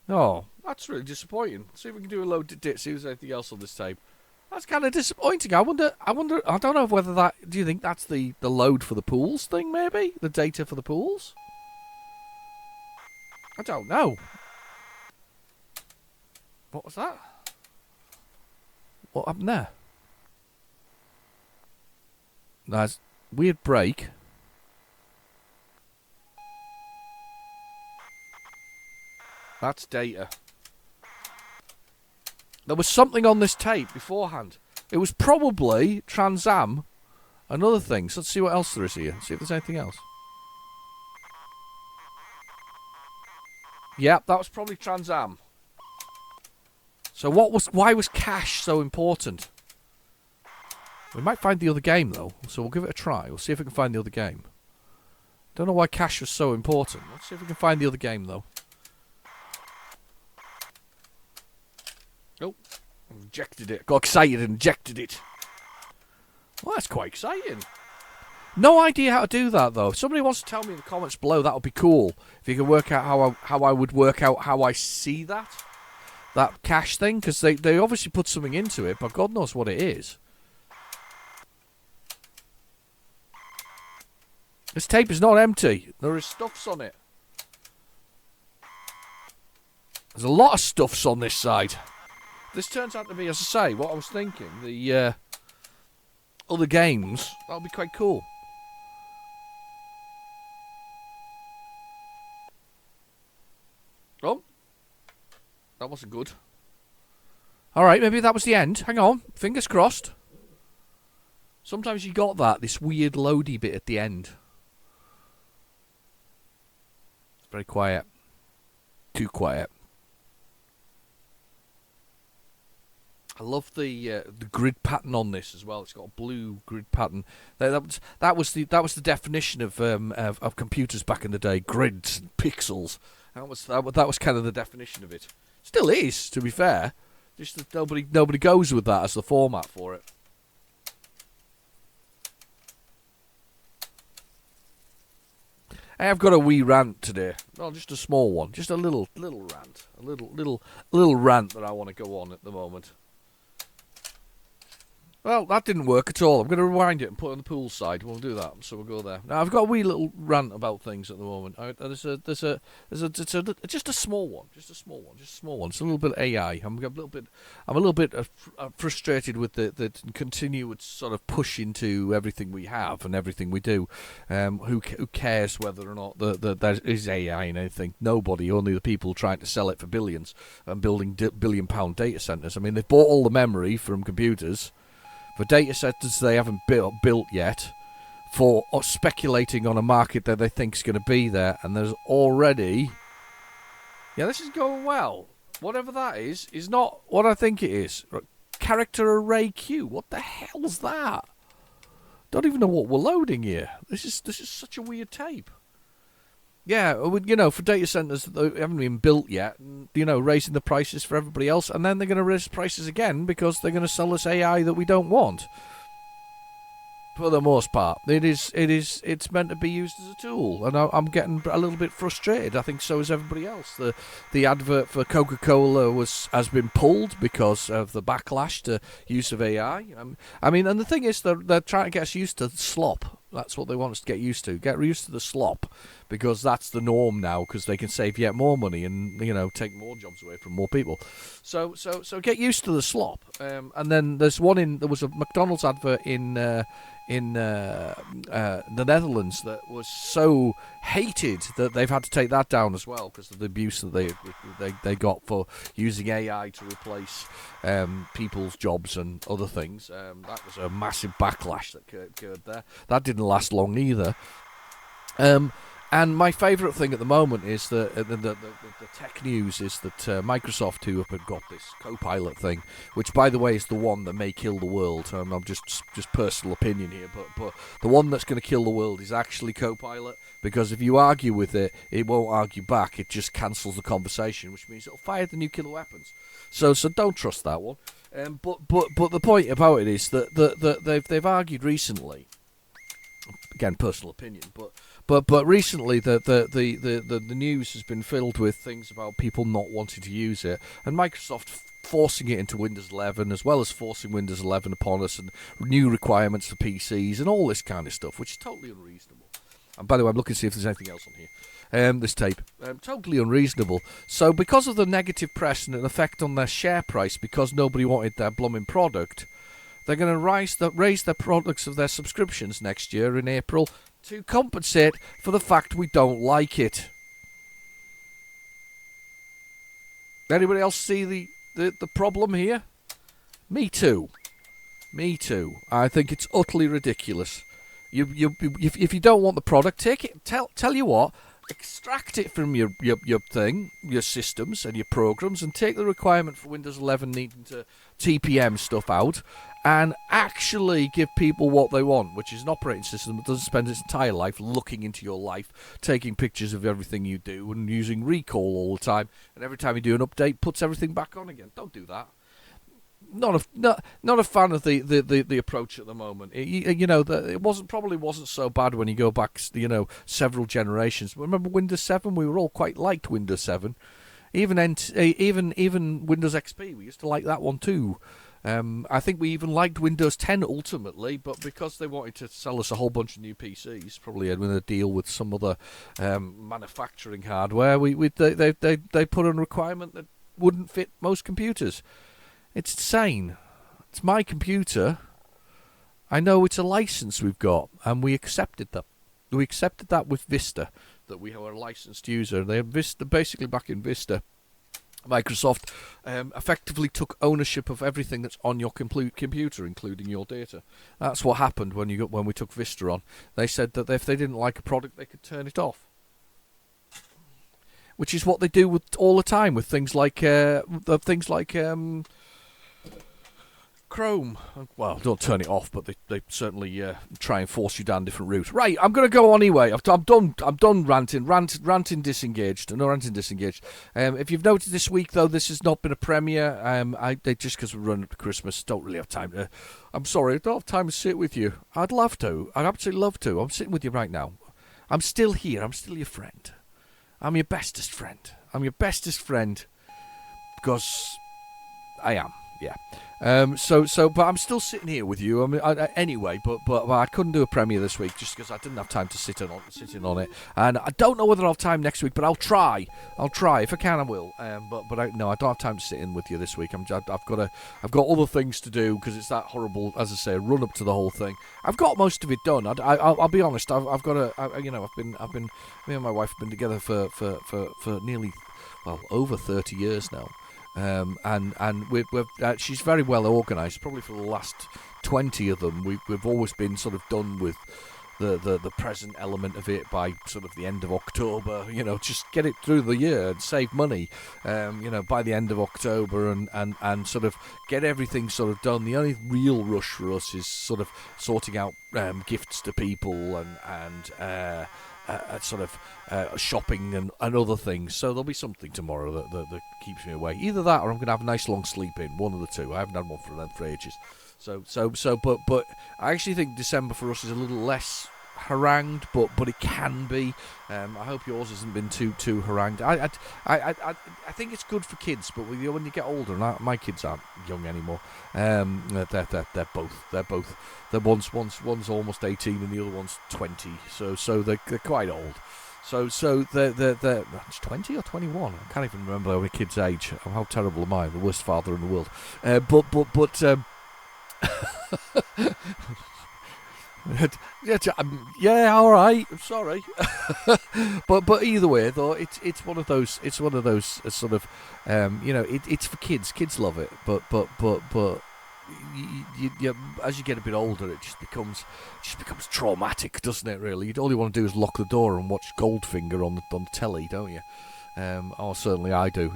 Oh, that's really disappointing. See if we can do a load of see if there's anything else on this tape. That's kind of disappointing. I wonder. I don't know whether that. Do you think that's the load for the pools thing? Maybe the data for the pools. I don't know. What was that? What happened there? That's weird break. That's data. There was something on this tape beforehand. It was probably Trans Am and other things. Let's see what else there is here. See if there's anything else. Yeah, that was probably Trans Am. So why was cash so important? We might find the other game though, so we'll give it a try. We'll see if we can find the other game. Don't know why cash was so important. Let's see if we can find the other game though. Oh, injected it. Got excited and injected it. Well, that's quite exciting. No idea how to do that though. If somebody wants to tell me in the comments below, that would be cool. If you can work out how I would work out how I see that cash thing, because they obviously put something into it, but God knows what it is. This tape is not empty. There is stuffs on it. There's a lot of stuffs on this side. This turns out to be, as I say, what I was thinking. The other games, that'll be quite cool. Oh. That wasn't good. Alright, maybe that was the end. Hang on. Fingers crossed. Sometimes you got that, this weird loady bit at the end. It's very quiet. Too quiet. I love the grid pattern on this as well. It's got a blue grid pattern. That was the definition of computers back in the day. Grids and pixels. That was kind of the definition of it. Still is, to be fair. Just that nobody goes with that as the format for it. I have got a wee rant today. Well, just a small one. Just a little rant. A little rant that I want to go on at the moment. Well, that didn't work at all. I'm going to rewind it and put it on the pool side. We'll do that. So we'll go there. Now I've got a wee little rant about things at the moment. There's just a small one. Just a small one. It's a little bit of AI. I'm a little bit frustrated with the continued sort of push into everything we have and everything we do. Who cares whether or not there is AI in anything? Nobody. Only the people trying to sell it for billions and building billion-pound data centers. I mean, they've bought all the memory from computers. For data centers they haven't built yet, for speculating on a market that they think is going to be there, and there's already... Yeah, this is going well. Whatever that is not what I think it is. Character array queue. What the hell's that? Don't even know what we're loading here. This is such a weird tape. Yeah, for data centers that haven't been built yet, raising the prices for everybody else, and then they're going to raise prices again because they're going to sell us AI that we don't want. For the most part, it's meant to be used as a tool, and I'm getting a little bit frustrated. I think so is everybody else. The advert for Coca-Cola has been pulled because of the backlash to use of AI. I mean, and the thing is, they're trying to get us used to slop. That's what they want us to get used to. Get used to the slop, because that's the norm now, because they can save yet more money and, take more jobs away from more people. So get used to the slop. And then there was a McDonald's advert in the Netherlands that was so hated that they've had to take that down as well, because of the abuse that they got for using AI to replace people's jobs and other things. That was a massive backlash that occurred there. That didn't last long either. And my favourite thing at the moment is the tech news is that Microsoft, who have got this Copilot thing, which by the way is the one that may kill the world. I'm just personal opinion here, but the one that's going to kill the world is actually Copilot, because if you argue with it, it won't argue back. It just cancels the conversation, which means it'll fire the nuclear weapons. So don't trust that one. But the point about it is that they've argued recently. Again, personal opinion, but recently the news has been filled with things about people not wanting to use it, and Microsoft forcing it into Windows 11, as well as forcing Windows 11 upon us, and new requirements for PCs and all this kind of stuff, which is totally unreasonable. And by the way, I'm looking to see if there's anything else on here. This tape. Totally unreasonable. So because of the negative press and an effect on their share price, because nobody wanted their blooming product, they're going to raise their products of their subscriptions next year in April to compensate for the fact we don't like it. Anybody else see the problem here? Me too. Me too. I think it's utterly ridiculous. If you don't want the product, take it. Tell you what, extract it from your thing, your systems and your programs, and take the requirement for Windows 11 needing to TPM stuff out, and actually give people what they want, which is an operating system that doesn't spend its entire life looking into your life, taking pictures of everything you do, and using recall all the time, and every time you do an update, puts everything back on again. Don't do that. Not a fan of the approach at the moment. It probably wasn't so bad when you go back, several generations. Remember Windows 7? We were all quite liked Windows 7. Even Windows XP, we used to like that one too. I think we even liked Windows 10 ultimately, but because they wanted to sell us a whole bunch of new PCs, probably with a deal with some other manufacturing hardware, they put on a requirement that wouldn't fit most computers. It's insane. It's my computer. I know it's a license we've got, and we accepted that. We accepted that with Vista, that we were a licensed user. Basically back in Vista, Microsoft effectively took ownership of everything that's on your computer, including your data. That's what happened when we took Vista on. They said that if they didn't like a product, they could turn it off. Which is what they do all the time with things like Chrome. Well, don't turn it off, but they certainly try and force you down a different route. Right, I'm going to go on anyway. I'm done ranting. Ranting disengaged. No, ranting disengaged. If you've noticed this week, though, this has not been a premiere. Just because we're running up to Christmas, don't really have time to... I'm sorry, I don't have time to sit with you. I'd love to. I'd absolutely love to. I'm sitting with you right now. I'm still here. I'm still your friend. I'm your bestest friend. I'm your bestest friend because I am, yeah. But I'm still sitting here with you. I mean, anyway, but I couldn't do a premiere this week just because I didn't have time to sit in on it, and I don't know whether I'll have time next week. But I'll try. If I can, I will. But I don't have time to sit in with you this week. I've got other things to do because it's that horrible, as I say, run up to the whole thing. I've got most of it done. I'll be honest. I've been me and my wife have been together for nearly, over 30 years now. And she's very well organised. Probably for the last 20 of them, we've always been sort of done with the present element of it by sort of the end of October. Just get it through the year and save money. By the end of October and sort of get everything sort of done. The only real rush for us is sort of sorting out gifts to people and shopping and other things. So there'll be something tomorrow that keeps me away. Either that or I'm going to have a nice long sleep in. One of the two. I haven't had one for ages. But I actually think December for us is a little less harangued, but it can be. I hope yours hasn't been too harangued. I think it's good for kids, but when you get older, and my kids aren't young anymore. They're both. One's almost 18 and the other one's 20. So they're quite old. So they're it's 20 or 21. I can't even remember my kid's age. How terrible am I? The worst father in the world. Yeah, all right. I'm sorry, but either way, though, it's one of those sort of it's for kids. Kids love it, but you, as you get a bit older, it just becomes traumatic, doesn't it? Really, all you want to do is lock the door and watch Goldfinger on the telly, don't you? Certainly I do.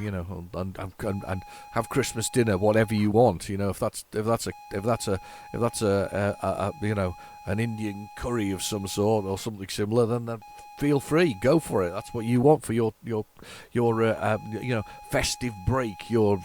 And have Christmas dinner, whatever you want. If that's an Indian curry of some sort or something similar, then feel free, go for it. That's what you want for your festive break, your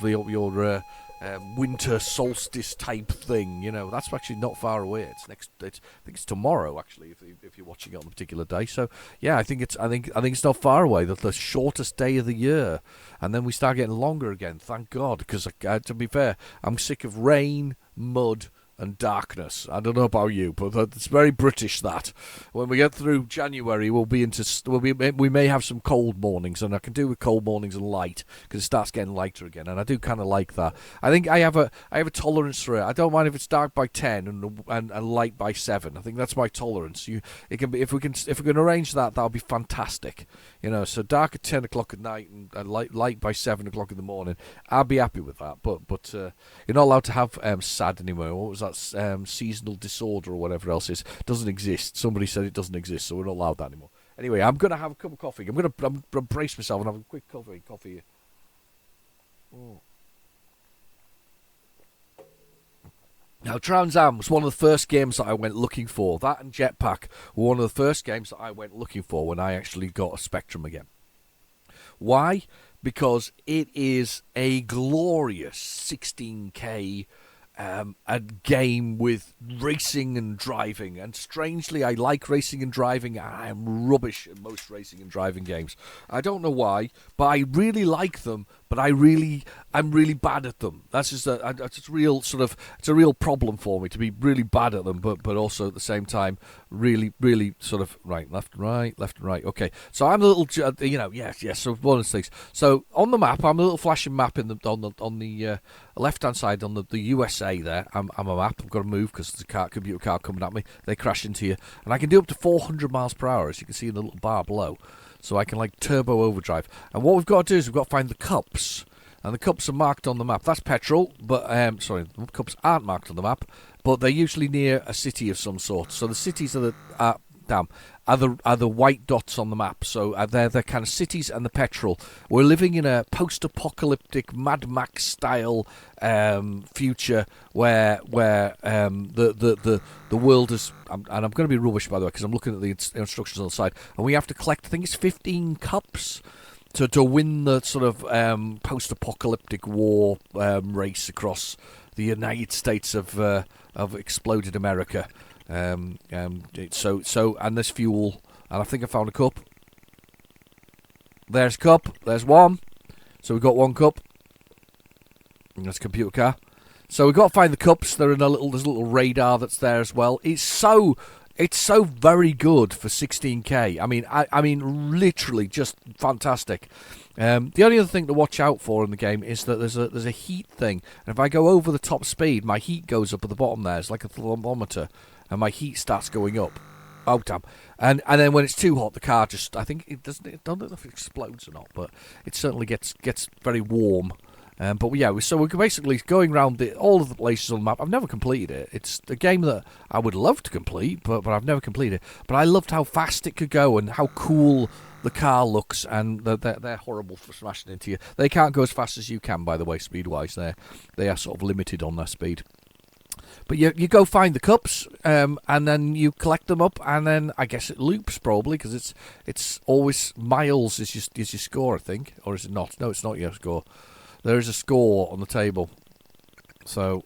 winter solstice type thing. That's actually not far away. I think it's tomorrow actually, if you're watching it on a particular day. So yeah, I think it's not far away. That's the shortest day of the year, and then we start getting longer again. Thank God, because to be fair, I'm sick of rain, mud, and darkness. I don't know about you, but it's very British. That when we get through January, we may have some cold mornings, and I can do with cold mornings and light because it starts getting lighter again, and I do kind of like that. I think I have a tolerance for it. I don't mind if it's dark by 10 and light by 7. I think that's my tolerance. It can be if we can arrange that, that'll be fantastic. So dark at 10 o'clock at night and light by 7 o'clock in the morning. I'll be happy with that. But you're not allowed to have SAD anymore. What was that? Seasonal disorder or whatever else is doesn't exist. Somebody said it doesn't exist, so we're not allowed that anymore. Anyway, I'm gonna have a cup of coffee. I'm gonna brace myself and have a quick coffee. Oh. Now, Trans Am was one of the first games that I went looking for. That and Jetpack were one of the first games that I went looking for when I actually got a Spectrum again. Why? Because it is a glorious 16K a game with racing and driving. And strangely, I like racing and driving. I am rubbish at most racing and driving games. I don't know why, but I really like them. But I'm really bad at them. That's just it's a real problem for me to be really bad at them, but also at the same time really sort of left and right. Okay, so I'm a little yes. So one of those things. So on the map, I'm a little flashing map on the left hand side on the USA. There, I'm a map. I've got to move because there's a computer car coming at me. They crash into you, and I can do up to 400 miles per hour, as you can see in the little bar below. So I can turbo overdrive. And what we've got to do is we've got to find the cups. And the cups are marked on the map. That's petrol, but the cups aren't marked on the map, but they're usually near a city of some sort. So the cities are the white dots on the map. So they're the kind of cities and the petrol. We're living in a post-apocalyptic Mad Max style future where the world is. And I'm going to be rubbish, by the way, because I'm looking at the instructions on the side, and we have to collect. I think it's 15 cups to win the sort of post-apocalyptic war race across the United States of exploded America. And there's fuel, and I think I found a cup. There's a cup. There's one. So we've got one cup. And that's a computer car. So we've got to find the cups. There's a little radar that's there as well. It's so very good for 16K. I mean, literally just fantastic. The only other thing to watch out for in the game is that there's a heat thing, and if I go over the top speed, my heat goes up at the bottom there. It's like a thermometer, and my heat starts going up. Oh damn! And then when it's too hot, the car just I don't know if it explodes or not, but it certainly gets very warm. But yeah, so we're basically going around all of the places on the map. I've never completed it. It's a game that I would love to complete, but I've never completed it. But I loved how fast it could go and how cool the car looks, and they're horrible for smashing into you. They can't go as fast as you can, by the way, speed-wise. They are sort of limited on their speed. But you go find the cups, and then you collect them up, and then I guess it loops probably because it's always miles is your score, I think, or is it not? No, it's not your score. There is a score on the table. So,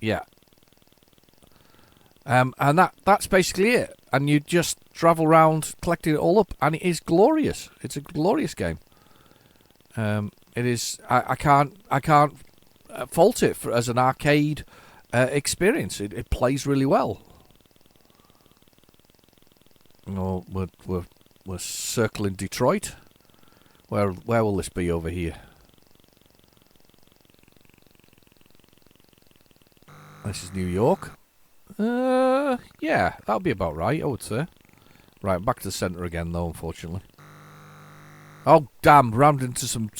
yeah. And that's basically it. And you just travel around collecting it all up, and it is glorious. It's a glorious game. It is. I can't fault it as an arcade experience. It plays really well. Oh, we're circling Detroit. Where will this be over here? This is New York. Yeah, that'll be about right, I would say. Right, back to the centre again, though, unfortunately. Oh, damn, rammed into some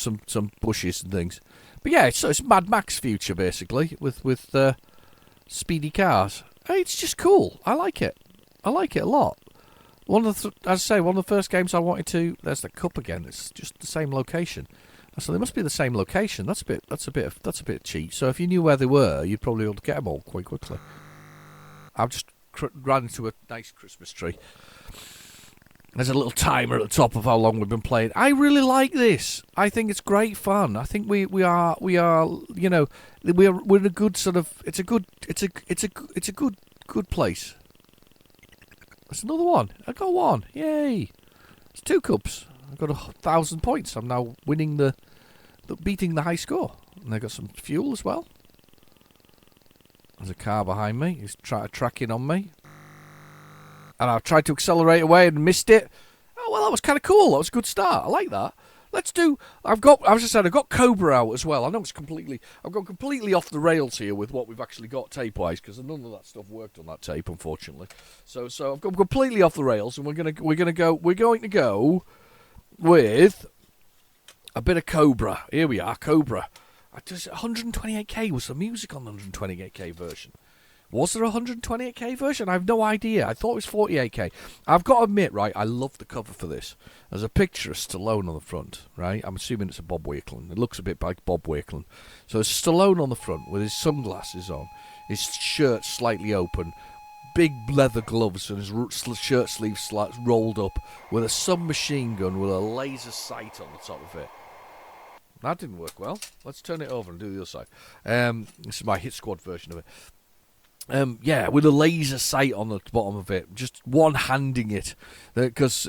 bushes and things. But yeah, it's Mad Max future, basically, with speedy cars. It's just cool. I like it. I like it a lot. One of the first games I wanted to. There's the cup again. It's just the same location. So they must be the same location. That's a bit cheap. So if you knew where they were, you'd probably be able to get them all quite quickly. I've just ran into a nice Christmas tree. There's a little timer at the top of how long we've been playing. I really like this. I think it's great fun. I think we are you know we're in a good sort of. It's a good place. That's another one. I got one. Yay! It's 2 cups. I've got 1,000 points. I'm now winning beating the high score. And I got some fuel as well. There's a car behind me. He's tracking on me. And I've tried to accelerate away and missed it. Oh, well, that was kind of cool. That was a good start. I like that. Let's do... I've got Cobra out as well. I know I've gone completely off the rails here with what we've actually got tape-wise, because none of that stuff worked on that tape, unfortunately. So I've gone completely off the rails, and we're going to go with a bit of Cobra. Here we are, Cobra. 128k was the music on the 128k version. Was there a 128k version? I have no idea. I thought it was 48k. I've got to admit, right, I love the cover for this. There's a picture of Stallone on the front, right? I'm assuming it's a Bob Wakelin. It looks a bit like Bob Wakelin. So it's Stallone on the front with his sunglasses on, his shirt slightly open, big leather gloves and his shirt sleeves rolled up with a submachine gun with a laser sight on the top of it. That didn't work well. Let's turn it over and do the other side. This is my Hit Squad version of it. With a laser sight on the bottom of it, just one-handing it, because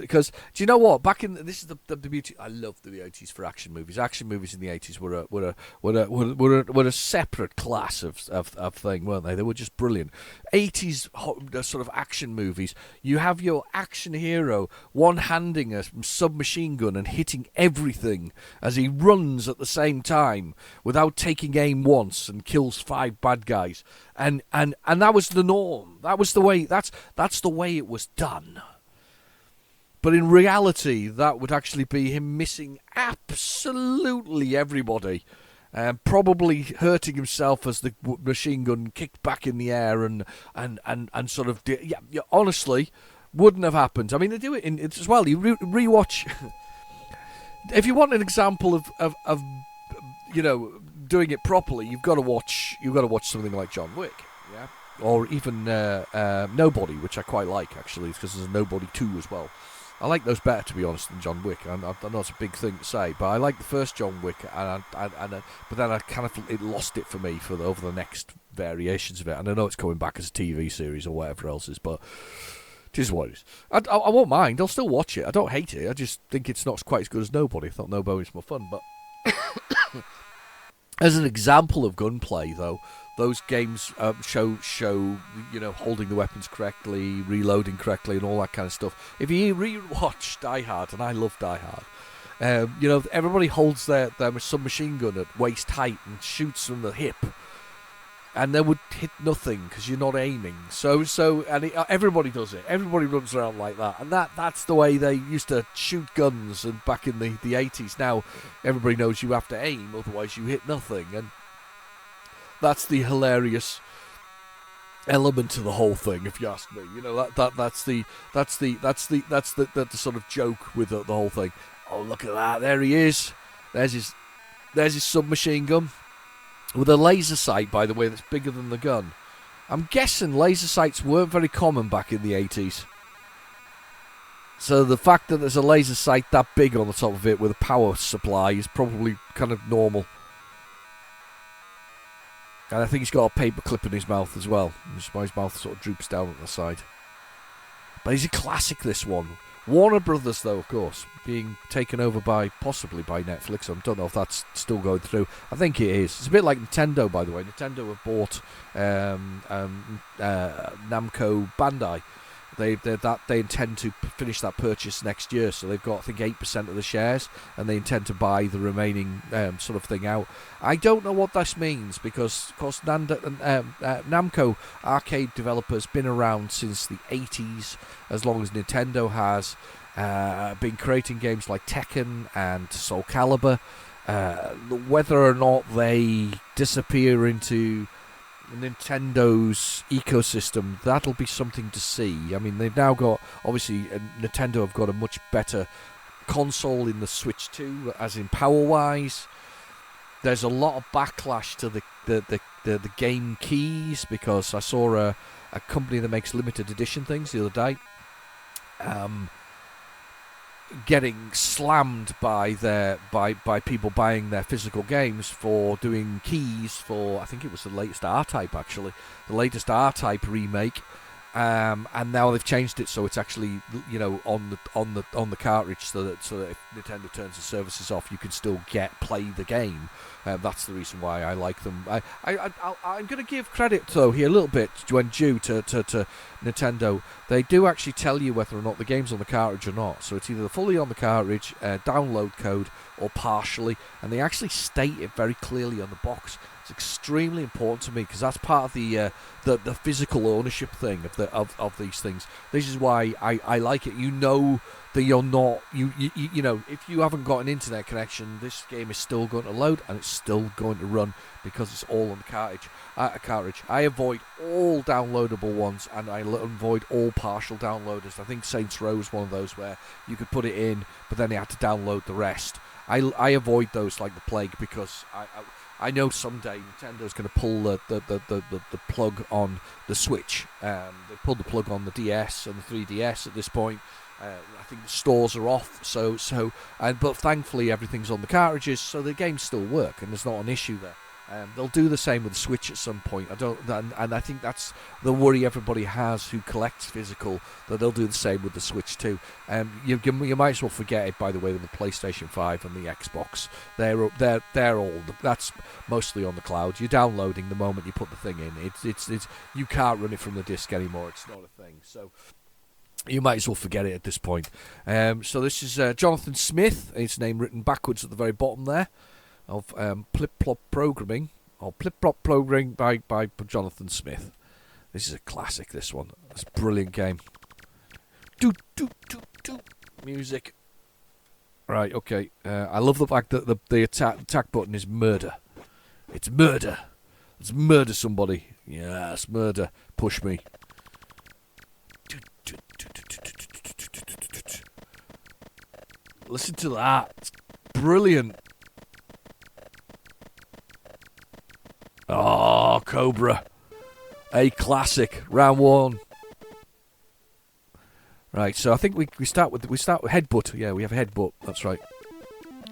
do you know what? This is the beauty. I love the 80s for action movies. Action movies in the 80s were a separate class of thing, weren't they? They were just brilliant. 80s sort of action movies. You have your action hero one-handing a submachine gun and hitting everything as he runs at the same time without taking aim once and kills 5 bad guys. And that was the norm. That was the way. That's the way it was done. But in reality, that would actually be him missing absolutely everybody, probably hurting himself as the machine gun kicked back in the air and sort of honestly wouldn't have happened. I mean, they do it in as well. You rewatch. If you want an example of doing it properly, you've got to watch something like John Wick, yeah, or even Nobody, which I quite like actually, because there's a Nobody 2 as well. I like those better, to be honest, than John Wick. I know it's a big thing to say, but I like the first John Wick, but then I kind of it lost it for me over the next variations of it. And I know it's coming back as a TV series or whatever else is, but it is what it is. I won't mind. I'll still watch it. I don't hate it. I just think it's not quite as good as Nobody. I thought Nobody was more fun, but. As an example of gunplay, though, those games show holding the weapons correctly, reloading correctly, and all that kind of stuff. If you rewatch Die Hard, and I love Die Hard, everybody holds their submachine gun at waist height and shoots from the hip, and they would hit nothing because you're not aiming. Everybody does it. Everybody runs around like that, and that's the way they used to shoot guns. And back in the 80s, now everybody knows you have to aim, otherwise you hit nothing. And that's the hilarious element to the whole thing, if you ask me. That's the sort of joke with the whole thing. Oh, look at that! There he is. There's his submachine gun. With a laser sight, by the way, that's bigger than the gun. I'm guessing laser sights weren't very common back in the 80s. So the fact that there's a laser sight that big on the top of it with a power supply is probably kind of normal. And I think he's got a paper clip in his mouth as well. That's why his mouth sort of droops down at the side. But he's a classic, this one. Warner Brothers, though, of course, being taken over possibly by Netflix. I don't know if that's still going through. I think it is. It's a bit like Nintendo, by the way. Nintendo have bought Namco Bandai. They intend to finish that purchase next year, so they've got, I think, 8% of the shares, and they intend to buy the remaining sort of thing out. I don't know what this means, because, of course, Namco arcade developers been around since the 80s, as long as Nintendo has, been creating games like Tekken and Soul Calibur. Whether or not they disappear into Nintendo's ecosystem, that'll be something to see. I mean, they've now got, obviously, Nintendo have got a much better console in the Switch 2, as in power-wise. There's a lot of backlash to the game keys, because I saw a company that makes limited edition things the other day getting slammed by people buying their physical games for doing keys for, I think it was the latest R-Type, actually, the latest R-Type remake, And now they've changed it so it's actually, you know, on the cartridge, so that if Nintendo turns the services off, you can still play the game. That's the reason why I like them. I'm going to give credit though here a little bit when due to Nintendo. They do actually tell you whether or not the game's on the cartridge or not. So it's either fully on the cartridge, download code, or partially, and they actually state it very clearly on the box. It's extremely important to me because that's part of the physical ownership thing of these things. This is why I like it. You know that you're not you know, if you haven't got an internet connection, this game is still going to load and it's still going to run because it's all on the cartridge. I avoid all downloadable ones and I avoid all partial downloaders. I think Saints Row is one of those where you could put it in, but then you had to download the rest. I avoid those like the plague because I know someday Nintendo's going to pull the plug on the Switch. They pulled the plug on the DS and the 3DS at this point. I think the stores are off, but thankfully everything's on the cartridges, so the games still work and there's not an issue there. They'll do the same with the Switch at some point. And I think that's the worry everybody has who collects physical, that they'll do the same with the Switch too. You might as well forget it, by the way, with the PlayStation 5 and the Xbox. They're all, that's mostly on the cloud. You're downloading the moment you put the thing in. It's you can't run it from the disc anymore. It's not a thing. So you might as well forget it at this point. So this is Jonathan Smith. His name written backwards at the very bottom there. Of Plip Plop Programming, or Plip Plop Programming by Jonathan Smith. This is a classic, this one. It's a brilliant game. Music. Right, okay. I love the fact that the attack button is murder. It's murder. Let's murder somebody. Yes, murder. Push me. Listen to that. It's brilliant. Oh, Cobra. A classic. Round one. Right, so I think we start with headbutt. Yeah, we have a headbutt. That's right.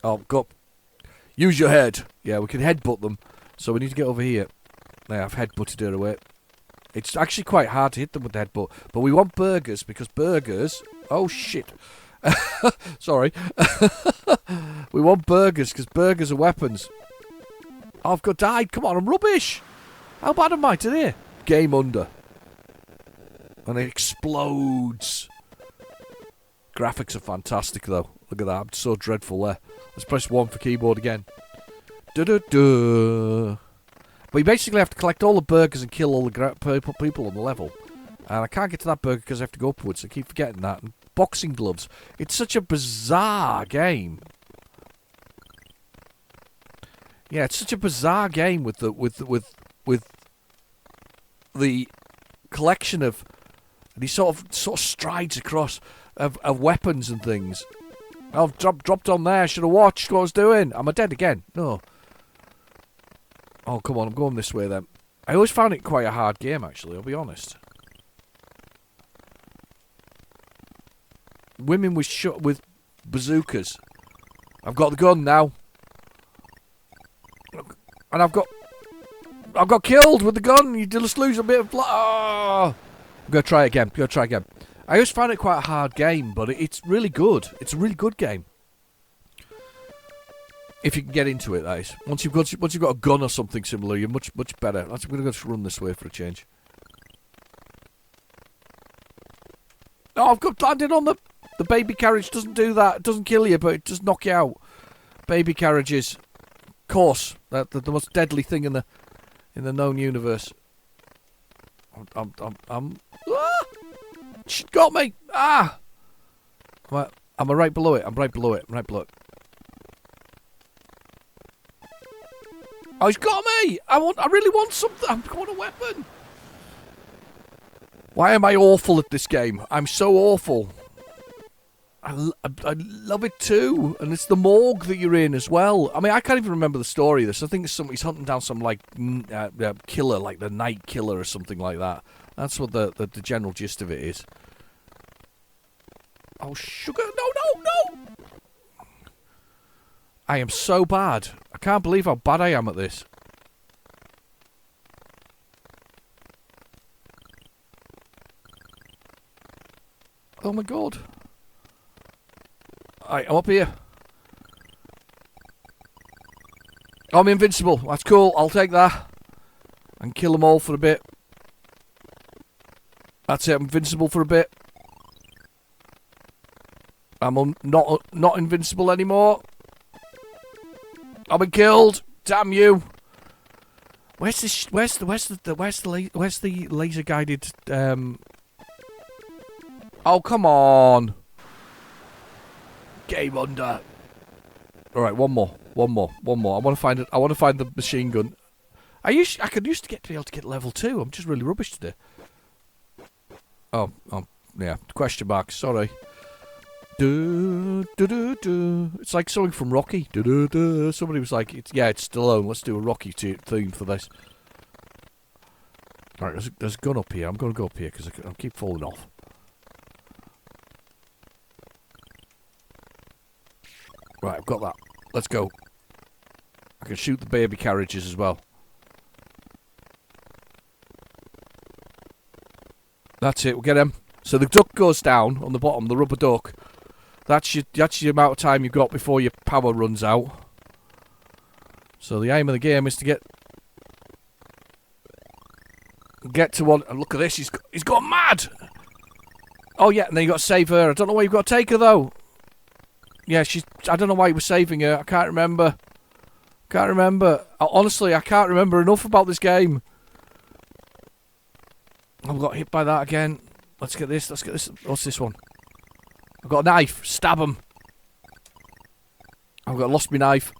Oh, go. Use your head. Yeah, we can headbutt them. So we need to get over here. There, I've headbutted her away. It's actually quite hard to hit them with the headbutt. But we want burgers, because burgers... Oh, shit. Sorry. We want burgers, because burgers are weapons. Oh, I've got died. Come on, I'm rubbish. How bad am I today? Game under. And it explodes. Graphics are fantastic, though. Look at that. I'm so dreadful there. Let's press 1 for keyboard again. But you basically have to collect all the burgers and kill all the people on the level. And I can't get to that burger because I have to go upwards. I keep forgetting that. And boxing gloves. It's such a bizarre game. Yeah, it's such a bizarre game with the collection of these sort of strides across of weapons and things. I've dropped on there. Should have watched what I was doing. Am I dead again? No. Oh, come on. I'm going this way then. I always found it quite a hard game, actually. I'll be honest. Women with bazookas. I've got the gun now. And I've got killed with the gun. You just lose a bit of blood. Oh. I'm going to try again. I always found it quite a hard game, but it's really good. It's a really good game. If you can get into it, that is. Once you've got a gun or something similar, you're much better. I'm going to go run this way for a change. Oh, I've got landed on the baby carriage. Doesn't do that. It doesn't kill you, but it does knock you out. Baby carriages. Course, the most deadly thing in the known universe. She got me. Ah, am I right below it? I'm right below it. Oh, he's got me. I really want something. I want a weapon. Why am I awful at this game? I'm so awful. I love it too, and it's the morgue that you're in as well. I mean, I can't even remember the story of this. I think he's hunting down some like killer, like the Night Killer or something like that. That's what the general gist of it is. Oh, sugar! No! I am so bad. I can't believe how bad I am at this. Oh my god. Alright, I'm up here. I'm invincible. That's cool. I'll take that. And kill them all for a bit. That's it. I'm invincible for a bit. I'm not invincible anymore. I've been killed. Damn you. Where's the laser guided? Oh, come on. Game under. All right, one more. I want to find it. I want to find the machine gun. I could used to be able to get level 2. I'm just really rubbish today. Oh, yeah. Question mark. Sorry. It's like something from Rocky. Somebody was like, it's Stallone. Let's do a Rocky theme for this. All right, there's a gun up here. I'm going to go up here because I keep falling off. Right, I've got that. Let's go. I can shoot the baby carriages as well. That's it, we'll get him. So the duck goes down on the bottom, the rubber duck. That's your amount of time you've got before your power runs out. So the aim of the game is to get to one. And look at this, he's gone mad! Oh yeah, and then you got to save her. I don't know where you've got to take her though. Yeah, I don't know why you were saving her. I can't remember. Honestly, I can't remember enough about this game. I've got hit by that again. Let's get this. What's this one? I've got a knife. Stab him. Lost my knife.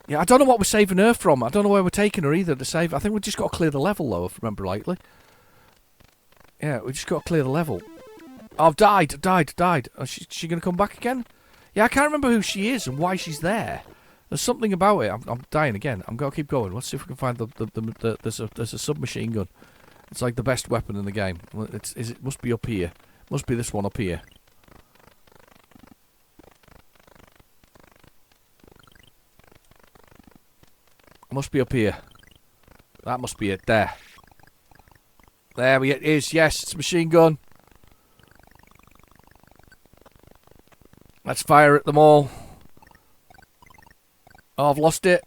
Yeah, I don't know what we're saving her from. I don't know where we're taking her either to save. I think we've just got to clear the level though, if I remember rightly. Yeah, we just got to clear the level. Oh, I've died. Is she going to come back again? Yeah, I can't remember who she is and why she's there. There's something about it. I'm dying again. I'm going to keep going. Let's see if we can find there's a submachine gun. It's like the best weapon in the game. It must be up here. Must be this one up here. Must be up here. That must be it. There it is. Yes, it's a machine gun. Let's fire at them all. Oh, I've lost it.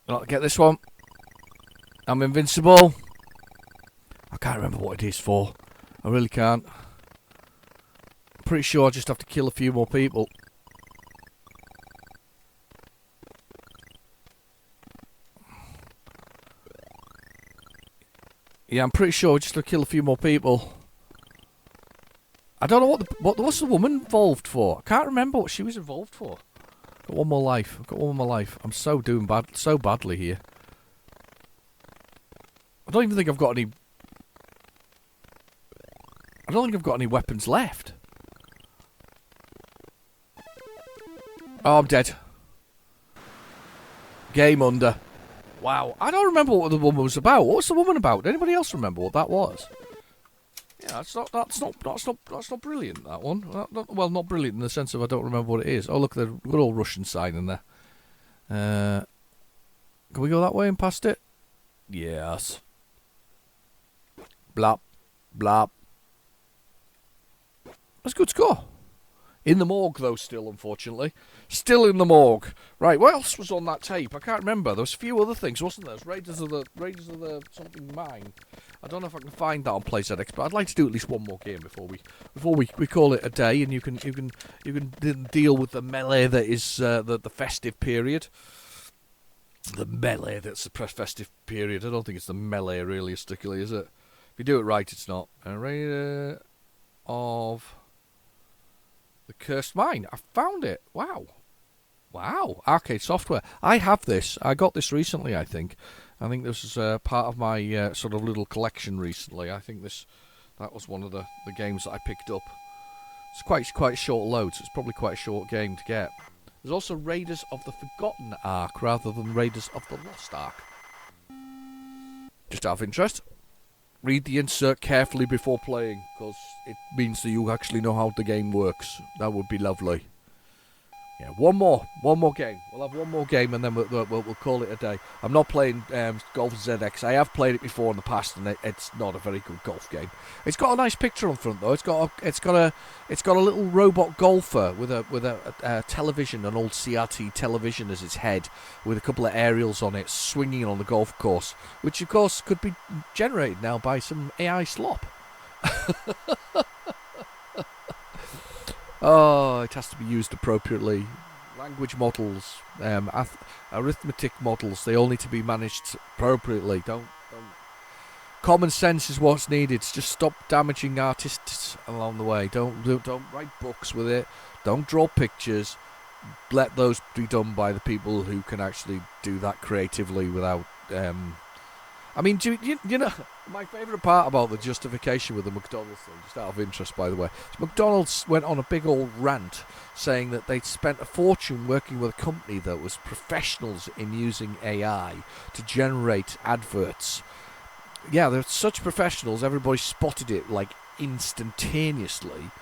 I'll get this one. I'm invincible. I can't remember what it is for. I really can't. I'm pretty sure I just have to kill a few more people. Yeah, I'm pretty sure I just have to kill a few more people. I don't know what's the woman involved for. I can't remember what she was involved for. Got one more life. I've got one more life. I'm so doing so badly here. I don't even think I've got any. I don't think I've got any weapons left. Oh, I'm dead. Game under. Wow, I don't remember what the woman was about. What was the woman about? Did anybody else remember what that was? Yeah, that's not brilliant. That one. Well, not brilliant in the sense of I don't remember what it is. Oh, look, the good old Russian sign in there. Can we go that way and past it? Yes. Blap, blap. That's a good score. In the morgue, though, still, unfortunately. Still in the morgue. Right, what else was on that tape? I can't remember. There was a few other things, wasn't there? Raiders of the something mine. I don't know if I can find that on PlayZX, but I'd like to do at least one more game before we call it a day, and you can deal with the melee that is the festive period. The melee that's the festive period. I don't think it's the melee realistically, is it? If you do it right, it's not. Raider of the Cursed Mine. I found it. Wow. Arcade Software. I have this. I got this recently, I think. I think this is part of my sort of little collection recently. I think that was one of the games that I picked up. It's quite a short load, so it's probably quite a short game to get. There's also Raiders of the Forgotten Ark rather than Raiders of the Lost Ark. Just out of interest. Read the insert carefully before playing, because it means that you actually know how the game works. That would be lovely. Yeah, one more game. We'll have one more game, and then we'll call it a day. I'm not playing Golf ZX. I have played it before in the past, and it's not a very good golf game. It's got a nice picture on front though. It's got a little robot golfer with a television, an old CRT television as its head, with a couple of aerials on it, swinging on the golf course, which of course could be generated now by some AI slop. Oh, it has to be used appropriately. Language models, arithmetic models, they all need to be managed appropriately. Don't. Common sense is what's needed. Just stop damaging artists along the way. Don't write books with it. Don't draw pictures. Let those be done by the people who can actually do that creatively without. I mean, you know, my favourite part about the justification with the McDonald's thing, just out of interest, by the way, McDonald's went on a big old rant saying that they'd spent a fortune working with a company that was professionals in using AI to generate adverts. Yeah, they're such professionals, everybody spotted it, like, instantaneously.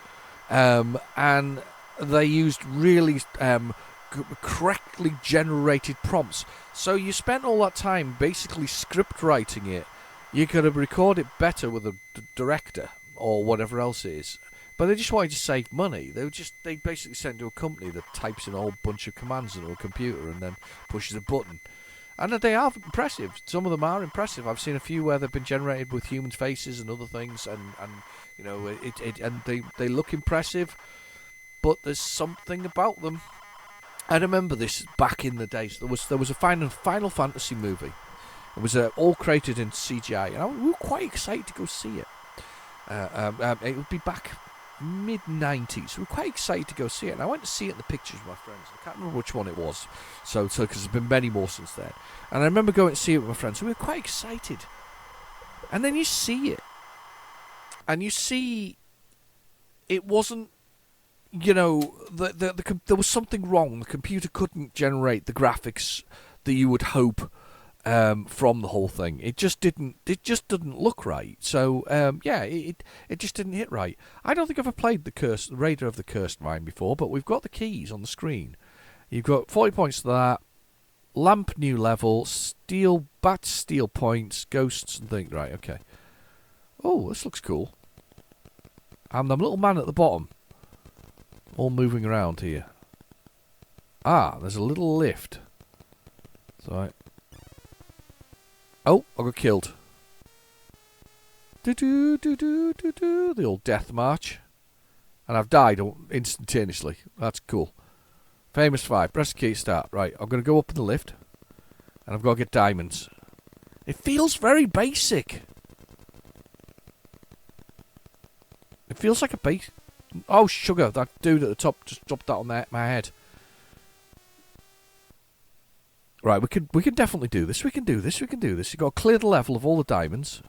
And they used really correctly generated prompts. So you spent all that time basically script writing it. You could have recorded it better with a director or whatever else it is. But they just wanted to save money. They basically sent to a company that types in a whole bunch of commands into a computer and then pushes a button. And they are impressive. Some of them are impressive. I've seen a few where they've been generated with human faces and other things, and you know, they look impressive. But there's something about them. I remember this back in the days. There was a Final Fantasy movie. It was all created in CGI, and we were quite excited to go see it. It would be back mid-90s. We were quite excited to go see it, and I went to see it in the pictures with my friends. I can't remember which one it was, so because there's been many more since then. And I remember going to see it with my friends, and we were quite excited. And then you see it, and you see it wasn't. You know, there was something wrong. The computer couldn't generate the graphics that you would hope from the whole thing. It just didn't. It just didn't look right. So it just didn't hit right. I don't think I've ever played the Raider of the Cursed Mine before, but we've got the keys on the screen. You've got 40 points to that. Lamp new level. Steel points. Ghosts and things. Right. Okay. Oh, this looks cool. And the little man at the bottom. All moving around here. Ah, there's a little lift. Sorry. Oh, I got killed. The old death march. And I've died instantaneously. That's cool. Famous 5. Press the key, start. Right, I'm going to go up in the lift. And I've got to get diamonds. It feels very basic. It feels like a base. Oh, sugar. That dude at the top just dropped that on my head. Right, we can definitely do this. We can do this. You've got to clear the level of all the diamonds.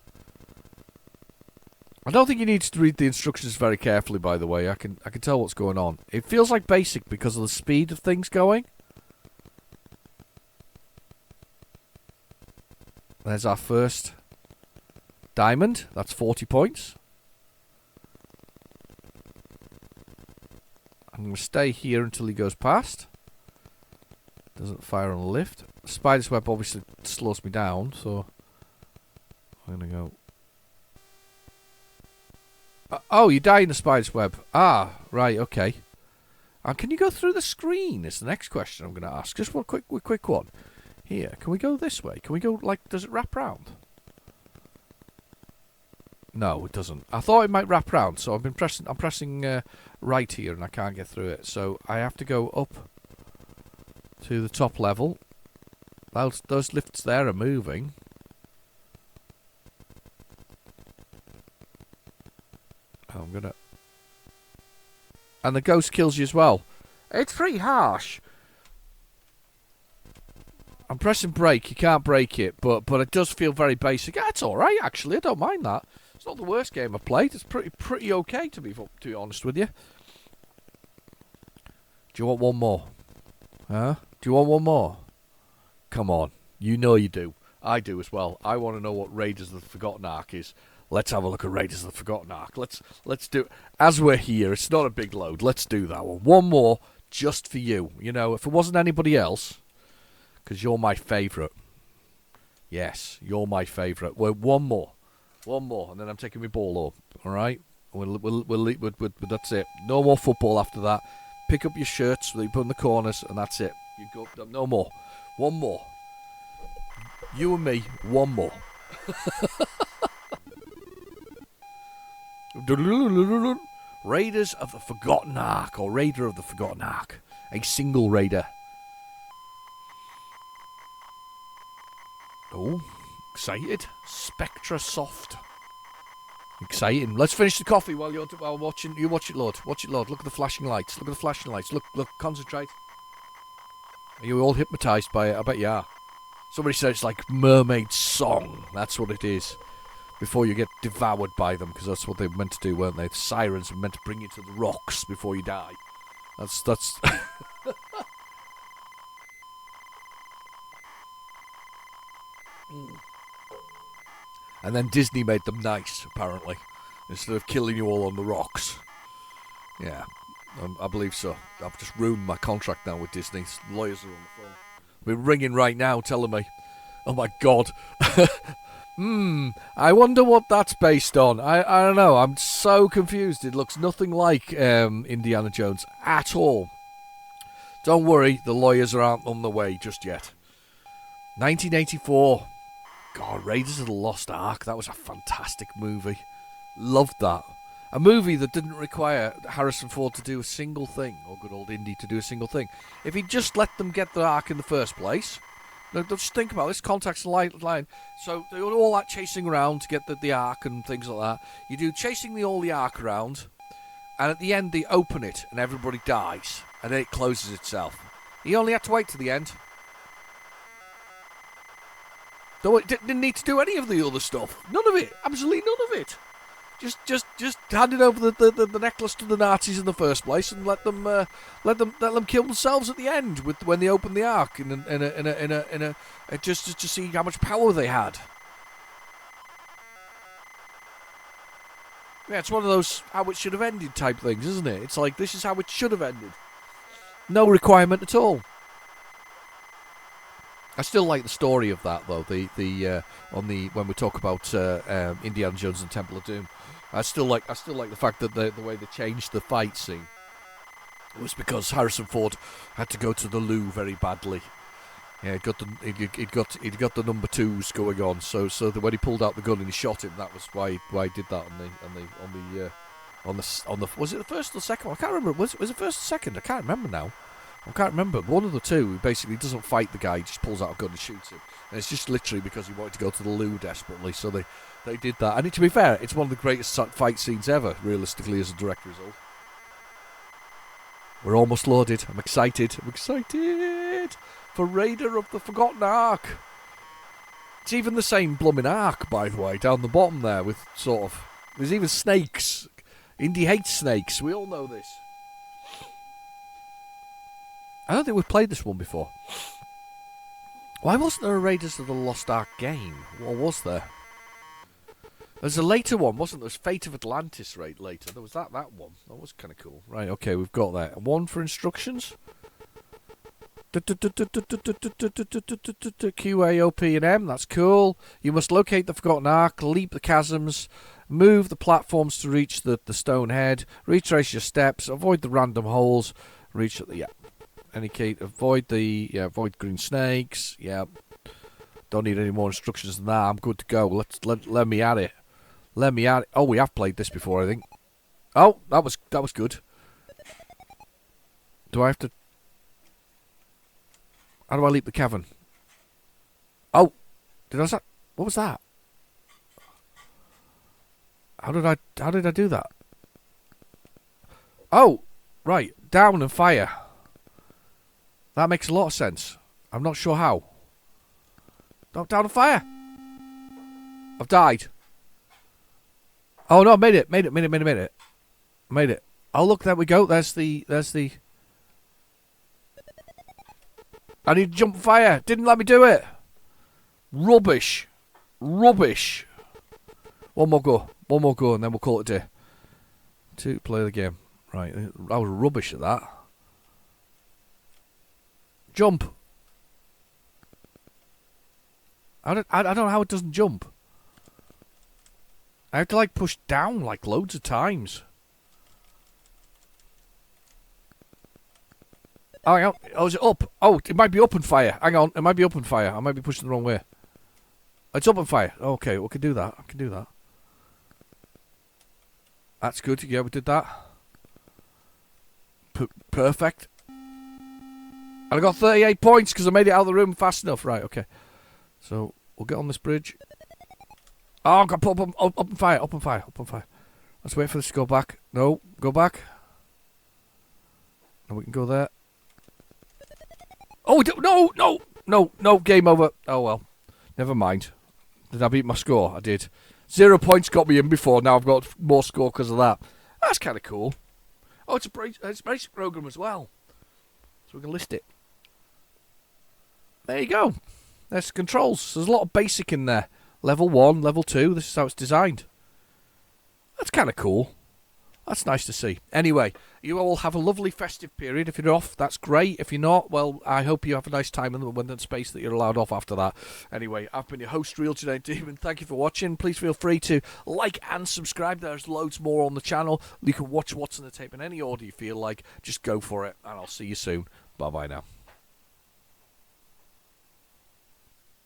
I don't think you need to read the instructions very carefully, by the way. I can tell what's going on. It feels like basic because of the speed of things going. There's our first diamond. That's 40 points. I'm going to stay here until he goes past. Doesn't fire on the lift. Spider's web obviously slows me down, so I'm going to go. Oh, you die in the spider's web. Ah, right, okay. And can you go through the screen? Is the next question I'm going to ask. Just one quick one. Here, can we go this way? Can we go, like, does it wrap round? No, it doesn't. I thought it might wrap round, so I'm pressing right here, and I can't get through it. So I have to go up to the top level. Those lifts there are moving. I'm gonna. And the ghost kills you as well. It's pretty harsh. I'm pressing brake. You can't break it, but it does feel very basic. Yeah, it's all right actually. I don't mind that. It's not the worst game I've played. It's pretty okay to be honest with you. Do you want one more? Huh? Do you want one more? Come on. You know you do. I do as well. I want to know what Raiders of the Forgotten Ark is. Let's have a look at Raiders of the Forgotten Ark. Let's do it. As we're here, it's not a big load. Let's do that one. One more, just for you. You know, if it wasn't anybody else, because you're my favourite. Yes, you're my favourite. Well, one more, and then I'm taking my ball home. All right, that's it. No more football after that. Pick up your shirts that you put in the corners, and that's it. You go. No more. One more. You and me. One more. Raiders of the Forgotten Ark, or Raider of the Forgotten Ark. A single raider. Oh, excited. Spectra Soft. Exciting. Let's finish the coffee while watching. You watch it, Lord. Watch it, Lord. Look at the flashing lights. Look at the flashing lights. Look. Concentrate. Are you all hypnotised by it? I bet you are. Somebody said it's like Mermaid Song. That's what it is. Before you get devoured by them, because that's what they were meant to do, weren't they? The sirens were meant to bring you to the rocks before you die. That's. And then Disney made them nice, apparently, instead of killing you all on the rocks. Yeah, I believe so. I've just ruined my contract now with Disney. Lawyers are on the phone. We're ringing right now, telling me. Oh my God. I wonder what that's based on. I don't know. I'm so confused. It looks nothing like Indiana Jones at all. Don't worry, the lawyers aren't on the way just yet. 1984. God, Raiders of the Lost Ark. That was a fantastic movie. Loved that. A movie that didn't require Harrison Ford to do a single thing, or good old Indy to do a single thing. If he'd just let them get the Ark in the first place. Look, just think about this, context line. So they were all that chasing around to get the Ark and things like that. You do chasing all the Ark around, and at the end they open it and everybody dies, and then it closes itself. He only had to wait to the end. Though it didn't need to do any of the other stuff. None of it. Absolutely none of it. Just handed over the necklace to the Nazis in the first place and let them kill themselves at the end when they opened the Ark just to see how much power they had. Yeah, it's one of those how it should have ended type things, isn't it? It's like this is how it should have ended. No requirement at all. I still like the story of that though. When we talk about Indiana Jones and Temple of Doom, I still like the fact that the way they changed the fight scene was because Harrison Ford had to go to the loo very badly. Yeah, he'd got the number twos going on. So that when he pulled out the gun and he shot him, that was why he did that on the was it the first or the second one? I can't remember. Was it first or second? I can't remember now. I can't remember. One of the two, he basically doesn't fight the guy, he just pulls out a gun and shoots him. And it's just literally because he wanted to go to the loo desperately, so they did that. And to be fair, it's one of the greatest fight scenes ever, realistically, as a direct result. We're almost loaded. I'm excited for Raider of the Forgotten Ark. It's even the same blooming ark, by the way, down the bottom there, with sort of... There's even snakes. Indy hates snakes, we all know this. I don't think we've played this one before. Why wasn't there a Raiders of the Lost Ark game? Or was there? There's a later one, wasn't there? There's Fate of Atlantis later. There was that one. That was kind of cool. Right, okay, we've got that. One for instructions. Q, A, O, P, and M. That's cool. You must locate the Forgotten Ark, leap the chasms, move the platforms to reach the stone head, retrace your steps, avoid the random holes, reach the... Yeah. Any key, avoid green snakes. Yeah, don't need any more instructions than that. I'm good to go. Let me at it. Let me at it. Oh, we have played this before, I think. Oh, that was good. Do I have to? How do I leap the cavern? Oh, what was that? How did I do that? Oh, right, down and fire. That makes a lot of sense. I'm not sure how. Down the fire. I've died. Oh no, made it. Made it. Oh look, there we go. There's the. I need to jump fire. Didn't let me do it. Rubbish. One more go, and then we'll call it a day. To play the game. Right, I was rubbish at that. Jump. I don't know how it doesn't jump. I have to like push down like loads of times. Oh, hang on. Oh, is it up? Oh, it might be up and fire. Hang on. It might be up and fire. I might be pushing the wrong way. It's up and fire. Okay, we can do that. I can do that. That's good. Yeah, we did that. Perfect. And I got 38 points because I made it out of the room fast enough. Right, okay. So, we'll get on this bridge. Oh, I got put up and fire. Up and fire. Up and fire. Let's wait for this to go back. No, go back. And we can go there. Oh, no, game over. Oh, well. Never mind. Did I beat my score? I did. 0 points got me in before. Now I've got more score because of that. That's kind of cool. Oh, it's a basic program as well. So we can list it. There you go. There's controls. There's a lot of basic in there. Level 1, level 2. This is how it's designed. That's kind of cool. That's nice to see. Anyway, you all have a lovely festive period. If you're off, that's great. If you're not, well, I hope you have a nice time in the space that you're allowed off after that. Anyway, I've been your host, RealGenericDemon. Thank you for watching. Please feel free to like and subscribe. There's loads more on the channel. You can watch what's in the tape in any order you feel like. Just go for it, and I'll see you soon. Bye-bye now.